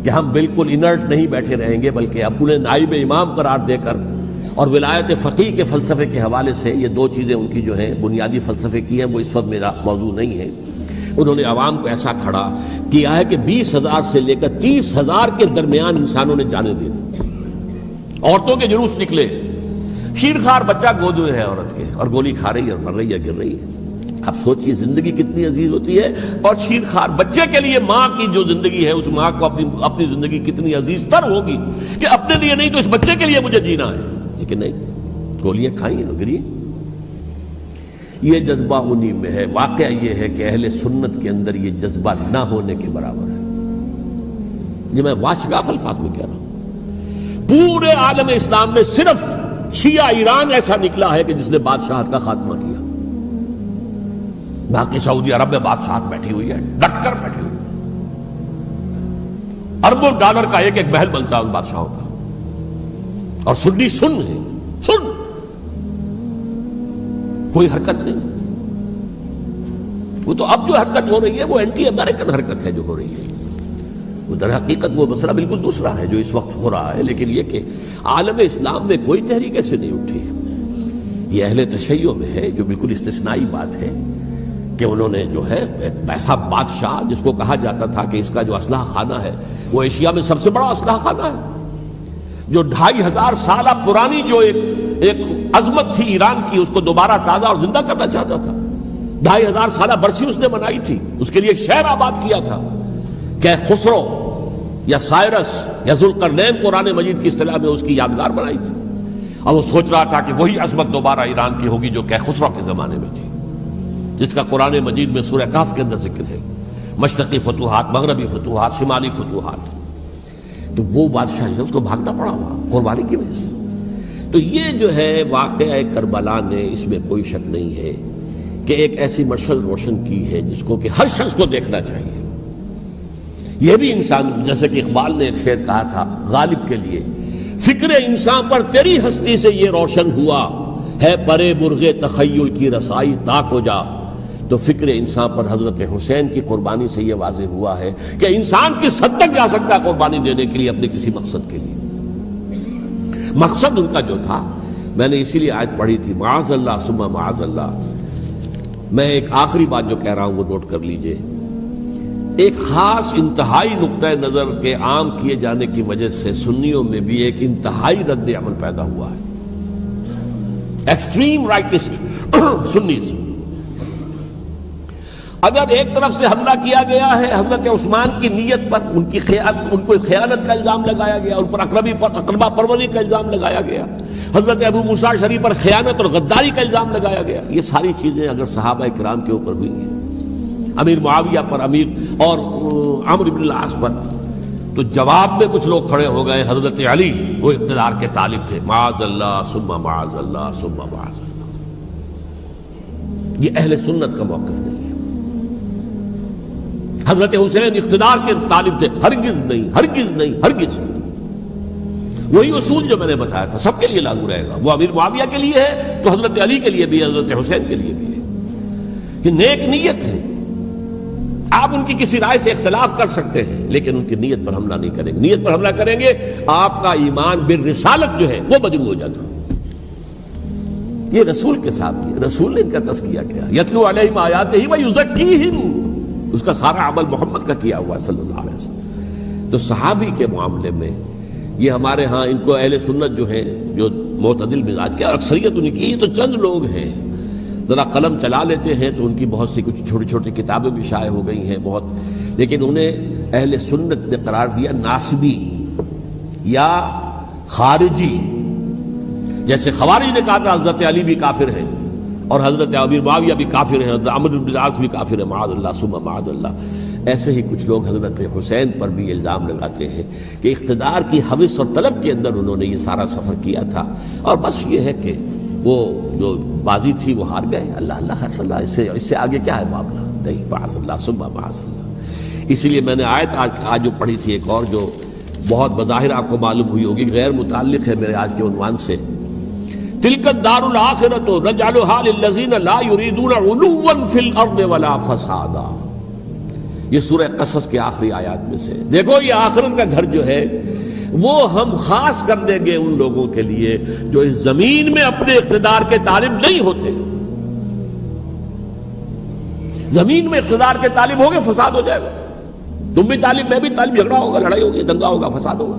کہ ہم بالکل انرٹ نہیں بیٹھے رہیں گے، بلکہ اپنے نائب امام قرار دے کر اور ولایت فقیہ کے فلسفے کے حوالے سے، یہ دو چیزیں ان کی جو ہیں بنیادی فلسفے کی ہیں، وہ اس وقت میرا موضوع نہیں ہے، انہوں نے عوام کو ایسا کھڑا کیا ہے کہ 20,000 سے لے کر 30,000 کے درمیان انسانوں نے جانیں دے دی، عورتوں کے جلوس نکلے، شیرخوار بچہ گود میں ہے عورت کے اور گولی کھا رہی ہے اور مر رہی ہے، گر رہی ہے۔ آپ سوچئے زندگی کتنی عزیز ہوتی ہے، اور شیرخوار بچے کے لیے ماں کی جو زندگی ہے، اس ماں کو اپنی زندگی کتنی عزیز تر ہوگی کہ اپنے لیے نہیں تو اس بچے کے لیے مجھے جینا ہے، لیکن نہیں، گولیاں کھائیں اور گری۔ یہ جذبہ انہی میں ہے۔ واقعہ یہ ہے کہ اہل سنت کے اندر یہ جذبہ نہ ہونے کے برابر ہے، یہ میں واشگاف الفاظ میں کہہ رہا ہوں۔ پورے عالم اسلام میں صرف شیعہ ایران ایسا نکلا ہے کہ جس نے بادشاہت کا خاتمہ کیا، باقی سعودی عرب میں بادشاہت بیٹھی ہوئی ہے، ڈٹ کر بیٹھی ہوئی ہے، اربوں ڈالر کا ایک ایک محل بنتا ہے ان بادشاہوں کا، اور سنی سن ہے، سن، کوئی حرکت نہیں۔ وہ تو اب جو حرکت ہو رہی ہے وہ اینٹی امریکن حرکت ہے جو ہو رہی ہے، وہ در حقیقت وہ مسئلہ بالکل دوسرا ہے جو اس وقت ہو رہا ہے، لیکن یہ کہ عالم اسلام میں کوئی تحریک ایسے نہیں اٹھی۔ یہ اہل تشیع میں ہے جو بالکل استثنائی بات ہے کہ انہوں نے جو ہے ایک ایسا بادشاہ جس کو کہا جاتا تھا کہ اس کا جو اسلحہ خانہ ہے وہ ایشیا میں سب سے بڑا اسلحہ خانہ ہے، جو 2500 سالہ پرانی جو ایک عظمت تھی ایران کی، اس کو دوبارہ تازہ اور زندہ کرنا چاہتا تھا۔ 2500 سالہ برسی اس نے منائی تھی، اس کے لیے ایک شہر آباد کیا تھا کہ خسرو یا سائرس یا ذوالقرنین قرآن مجید کی اصطلاح میں اس کی یادگار بنائی تھی، اور وہ سوچ رہا تھا کہ وہی عظمت دوبارہ ایران کی ہوگی جو کہ خسرو کے زمانے میں تھی، جس کا قرآن مجید میں سورہ کہف کے اندر ذکر ہے، مشرقی فتوحات، مغربی فتوحات، شمالی فتوحات۔ تو وہ بادشاہ جو اس کو بھاگنا پڑا ہوا قربانی کی وجہ سے۔ تو یہ جو ہے واقعہ کربلا نے، اس میں کوئی شک نہیں ہے کہ ایک ایسی مشعل روشن کی ہے جس کو کہ ہر شخص کو دیکھنا چاہیے۔ یہ بھی انسان، جیسے کہ اقبال نے ایک شعر کہا تھا غالب کے لیے، فکر انسان پر تیری ہستی سے یہ روشن ہوا ہے، پرے مرغ تخیل کی رسائی تاک ہو جا۔ تو فکر انسان پر حضرت حسین کی قربانی سے یہ واضح ہوا ہے کہ انسان کس حد تک جا سکتا ہے قربانی دینے کے لیے اپنے کسی مقصد کے لیے۔ مقصد ان کا جو تھا، میں نے اسی لیے آیت پڑھی تھی، معاذ اللہ ثم معاذ اللہ۔ میں ایک آخری بات جو کہہ رہا ہوں وہ نوٹ کر لیجئے، ایک خاص انتہائی نقطۂ نظر کے عام کیے جانے کی وجہ سے سنیوں میں بھی ایک انتہائی رد عمل پیدا ہوا ہے، ایکسٹریم رائٹسٹ سنیز۔ اگر ایک طرف سے حملہ کیا گیا ہے حضرت عثمان کی نیت پر، ان کو خیانت کا الزام لگایا گیا، ان پر اقربا پروری کا الزام لگایا گیا، حضرت ابو موسیٰ شریف پر خیانت اور غداری کا الزام لگایا گیا، یہ ساری چیزیں اگر صحابہ کرام کے اوپر ہوئی ہیں، امیر معاویہ پر، امیر اور عمرو بن العاص پر، تو جواب میں کچھ لوگ کھڑے ہو گئے۔ حضرت علی وہ اقتدار کے طالب تھے، معاذ اللہ ثم معاذ اللہ ثم معاذ اللہ۔ یہ اہل سنت کا موقف نہیں ہے۔ حضرت حسین اقتدار کے طالب تھے، ہرگز نہیں، ہرگز نہیں، ہرگز نہیں۔ وہی اصول جو میں نے بتایا تھا سب کے لیے لاگو رہے گا، وہ امیر معاویہ کے لیے ہے تو حضرت علی کے لیے بھی ہے، حضرت حسین کے لیے بھی ہے۔ کہ نیک نیت ہے، آپ ان کی کسی رائے سے اختلاف کر سکتے ہیں لیکن ان کی نیت پر حملہ نہیں کریں گے۔ نیت پر حملہ کریں گے آپ کا ایمان بالرسالت جو ہے وہ مجروح ہو جاتا۔ یہ رسول کے ساتھ کیا، رسول نے ان کا تزکیہ کیا، یتلو علیہم آیاتہ ویزکیہم، اس کا سارا عمل محمد کا کیا ہوا صلی اللہ علیہ وسلم۔ تو صحابی کے معاملے میں یہ ہمارے ہاں ان کو اہل سنت جو ہیں جو معتدل مزاج کے، اور اکثریت ان کی، تو چند لوگ ہیں ذرا قلم چلا لیتے ہیں تو ان کی بہت سی کچھ چھوٹی چھوٹی کتابیں بھی شائع ہو گئی ہیں بہت، لیکن انہیں اہل سنت نے قرار دیا ناسبی یا خارجی۔ جیسے خوارج نے کہا تھا حضرت علی بھی کافر ہیں اور حضرت امیر معاویہ بھی کافر ہیں، حضرت عمرو بن العاص بھی کافر ہیں، معاذ اللہ ثم معاذ اللہ۔ ایسے ہی کچھ لوگ حضرت حسین پر بھی الزام لگاتے ہیں کہ اقتدار کی ہوس اور طلب کے اندر انہوں نے یہ سارا سفر کیا تھا، اور بس یہ ہے کہ وہ جو بازی تھی وہ ہار گئے. اللہ خیر اللہ، اس سے آگے کیا ہے معاملہ؟ نہیں، معاذ اللہ ثم معاذ اللہ. اسی لیے میں نے آیت آج جو پڑھی تھی ایک اور، جو بہت بظاہر آپ کو معلوم ہوئی ہوگی، غیر متعلق ہے میرے آج کے عنوان سے. تلک الدار الآخرۃ نجعلها للذین لا یریدون علوا فی الارض ولا فسادا. یہ سورہ قصص کے آخری آیات میں سے. دیکھو یہ آخرت کا گھر جو ہے وہ ہم خاص کر دیں گے ان لوگوں کے لیے جو اس زمین میں اپنے اقتدار کے طالب نہیں ہوتے. زمین میں اقتدار کے طالب ہوگے فساد ہو جائے گا. تم بھی طالب، میں بھی طالب، جھگڑا ہوگا، لڑائی ہوگی، دنگا ہوگا، فساد ہوگا.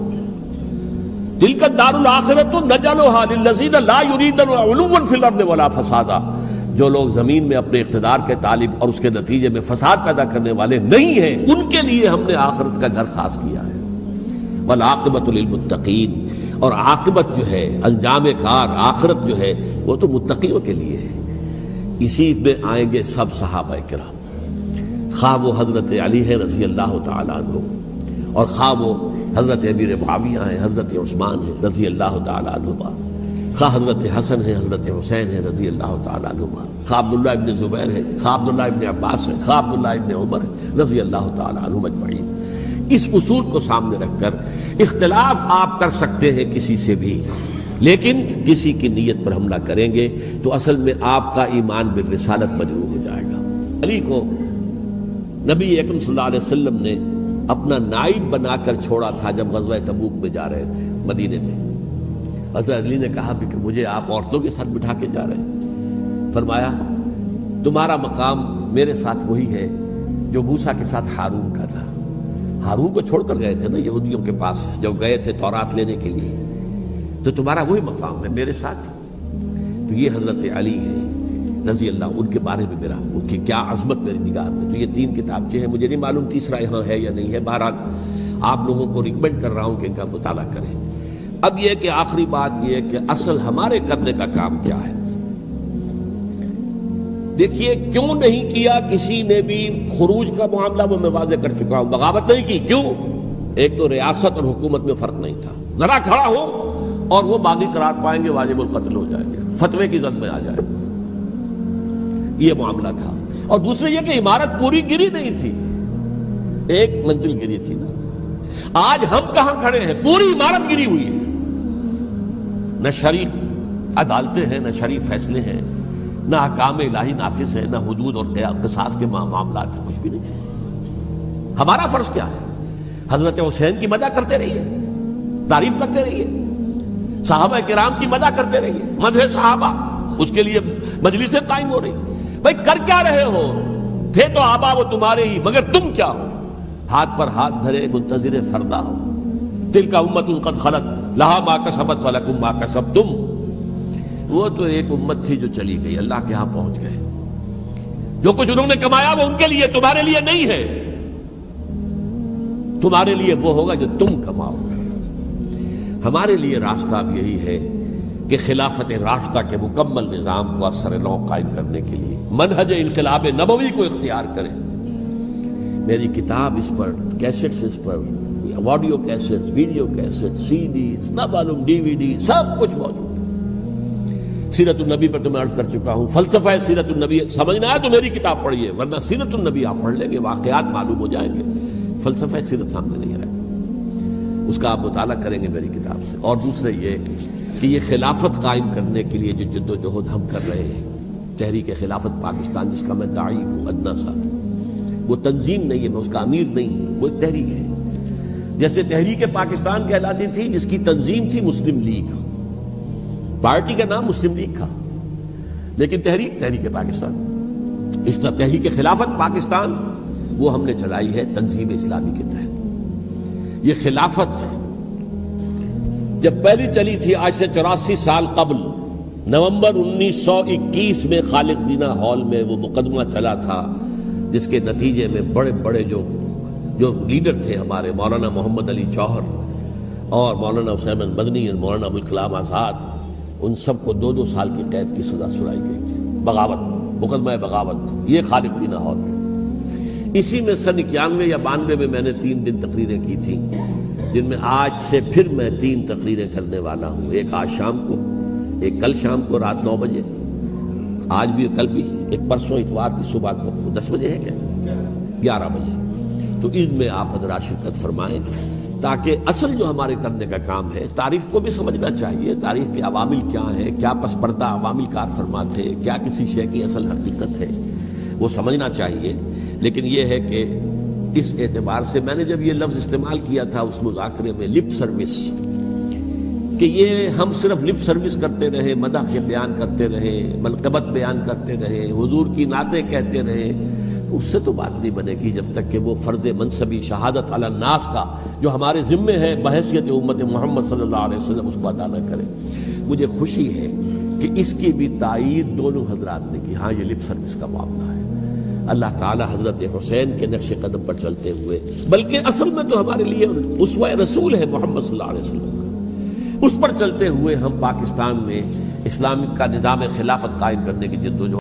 تلک الدار الآخرۃ نجعلها للذین لا یریدون علوا فی الارض ولا فسادا. جو لوگ زمین میں اپنے اقتدار کے طالب اور اس کے نتیجے میں فساد پیدا کرنے والے نہیں ہیں، ان کے لیے ہم نے آخرت کا گھر خاص کیا ہے. والعاقبۃ للمتقین، اور عاقبت جو ہے، انجام کار آخرت جو ہے وہ تو متقیوں کے لیے ہے. اسی میں آئیں گے سب صحابہ کرام، خواہ وہ حضرت علی ہے رضی اللہ تعالیٰ عنہ، اور خواہ وہ حضرت امیر معاویہ ہیں، حضرت عثمان ہیں رضی اللہ تعالیٰ عنہما، خواہ حضرت حسن ہے، حضرت حسین ہے رضی اللہ تعالیٰ عنہما، خواہ عبداللہ ابن زبیر ہے، خواہ عبداللہ ابن عباس ہے، خواہ عبداللہ ابن عمر ہے رضی اللہ تعالیٰ عنہم اجمعین. اس اصول کو سامنے رکھ کر اختلاف آپ کر سکتے ہیں کسی سے بھی، لیکن کسی کی نیت پر حملہ کریں گے تو اصل میں آپ کا ایمان بالرسالت مجروح ہو جائے گا. علی کو نبی اکرم صلی اللہ علیہ وسلم نے اپنا نائب بنا کر چھوڑا تھا جب غزوہ تبوک میں جا رہے تھے مدینے میں. حضرت علی نے کہا بھی کہ مجھے آپ عورتوں کے ساتھ بٹھا کے جا رہے ہیں. فرمایا تمہارا مقام میرے ساتھ وہی ہے جو موسیٰ کے ساتھ ہارون کا تھا. ہارون کو چھوڑ کر گئے تھے نا یہودیوں کے پاس جب گئے تھے تورات لینے کے لیے، تو تمہارا وہی مقام ہے میرے ساتھ. تو یہ حضرت علی ہے رضی اللہ، ان کے بارے میں میرا، ان کی کیا عظمت میری نگاہ میں. تو یہ 3 کتابچے ہیں، مجھے نہیں معلوم تیسرا یہاں ہے یا نہیں ہے. بہرحال آپ لوگوں کو ریکمینڈ کر رہا ہوں کہ ان کا مطالعہ کریں. اب یہ کہ آخری بات یہ ہے کہ اصل ہمارے کرنے کا کام کیا ہے. دیکھیے کیوں نہیں کیا کسی نے بھی خروج کا معاملہ وہ میں واضح کر چکا ہوں. بغاوت نہیں کی، کیوں؟ ایک تو ریاست اور حکومت میں فرق نہیں تھا. ذرا کھڑا ہو اور وہ باغی قرار پائیں گے، واجب القتل ہو جائیں گے، فتوے کی زد میں آ جائے، یہ معاملہ تھا. اور دوسرے یہ کہ عمارت پوری گری نہیں تھی، ایک منزل گری تھی نا. آج ہم کہاں کھڑے ہیں؟ پوری عمارت گری ہوئی ہے. نہ شرعی عدالتیں ہیں، نہ شرعی فیصلے ہیں، نہ احکام الہی نافذ ہے، نہ حدود اور قصاص کے معاملات ہیں، کچھ بھی نہیں. ہمارا فرض کیا ہے؟ حضرت حسین کی مدح کرتے رہیے، تعریف کرتے رہیے، صحابہ کرام کی مدح کرتے رہیے، مدح صحابہ، اس کے لیے مجلسیں قائم ہو رہی. بھائی کر کیا رہے ہو؟ تھے تو آبا وہ تمہارے ہی، مگر تم کیا ہو؟ ہاتھ پر ہاتھ دھرے منتظر فردا ہو. تلک امت قد خلت لہا ما کسبت ولکم ما کسبتم. وہ تو ایک امت تھی جو چلی گئی، اللہ کے ہاں پہنچ گئے. جو کچھ انہوں نے کمایا وہ ان کے لیے، تمہارے لیے نہیں ہے. تمہارے لیے وہ ہوگا جو تم کماؤ گے. ہمارے لیے راستہ اب یہی ہے کہ خلافت راشدہ کے مکمل نظام کو اثر نو قائم کرنے کے لیے منہج انقلاب نبوی کو اختیار کریں. میری کتاب اس پر، کیسٹس اس پر، آڈیو کیسٹس، ویڈیو کیسٹس، سی ڈیز، نہ معلوم ڈی وی ڈی، سب کچھ موجود. سیرت النبی پر تو میں عرض کر چکا ہوں. فلسفہ سیرت النبی سمجھنا ہے تو میری کتاب پڑھیے، ورنہ سیرت النبی آپ پڑھ لیں گے، واقعات معلوم ہو جائیں گے. فلسفہ سیرت سامنے نہیں آئے، اس کا آپ مطالعہ کریں گے میری کتاب سے. اور دوسرے یہ کہ یہ خلافت قائم کرنے کے لیے جو جد و جہد ہم کر رہے ہیں، تحریک خلافت پاکستان جس کا میں داعی ہوں ادنا سا، وہ تنظیم نہیں ہے، میں اس کا امیر نہیں، وہ ایک تحریک ہے. جیسے تحریک پاکستان کہلاتی تھی جس کی تنظیم تھی مسلم لیگ، پارٹی کا نام مسلم لیگ تھا، لیکن تحریک پاکستان. اس طرح تحریک خلافت پاکستان وہ ہم نے چلائی ہے تنظیم اسلامی کے تحت. یہ خلافت جب پہلی چلی تھی آج سے 84 سال قبل، نومبر 1921 میں خالد دینا ہال میں وہ مقدمہ چلا تھا، جس کے نتیجے میں بڑے بڑے جو لیڈر تھے ہمارے، مولانا محمد علی جوہر اور مولانا حسین مدنی اور مولانا ابوالکلام آزاد، ان سب کو 2 سال کی قید کی سزا سنائی گئی تھی. بغاوت، مقدمہ بغاوت، یہ خالد دینا ہال. اسی میں سن 91 یا 92 میں میں نے 3 دن تقریریں کی تھیں، جن میں آج سے پھر میں 3 تقریریں کرنے والا ہوں، ایک آج شام کو، ایک کل شام کو رات 9 بجے، آج بھی کل بھی، ایک پرسوں اتوار کی صبح کو 10 بجے ہے کیا 11 بجے۔ تو ان میں آپ حضرات شرکت فرمائیں تاکہ اصل جو ہمارے کرنے کا کام ہے، تاریخ کو بھی سمجھنا چاہیے، تاریخ کے عوامل کیا ہیں، کیا پس پردہ عوامل کار فرمات ہے، کیا کسی شے کی اصل حقیقت ہے، وہ سمجھنا چاہیے۔ لیکن یہ ہے کہ اس اعتبار سے میں نے جب یہ لفظ استعمال کیا تھا اس مذاکرے میں، لپ سروس، کہ یہ ہم صرف لپ سروس کرتے رہے، مدح کے بیان کرتے رہے، منقبت بیان کرتے رہے، حضور کی نعتیں کہتے رہے، تو اس سے تو بات نہیں بنے گی جب تک کہ وہ فرض منصبی شہادت علی الناس کا جو ہمارے ذمے ہے بحیثیت امت محمد صلی اللہ علیہ وسلم اس کو ادا نہ کرے۔ مجھے خوشی ہے کہ اس کی بھی تائید دونوں حضرات نے کی، ہاں یہ لپ سروس کا معاملہ ہے۔ اللہ تعالی حضرت حسین کے نقش قدم پر چلتے ہوئے، بلکہ اصل میں تو ہمارے لیے اسوہ رسول ہے محمد صلی اللہ علیہ وسلم کا، اس پر چلتے ہوئے ہم پاکستان میں اسلام کا نظام خلافت قائم کرنے کی جدوجہد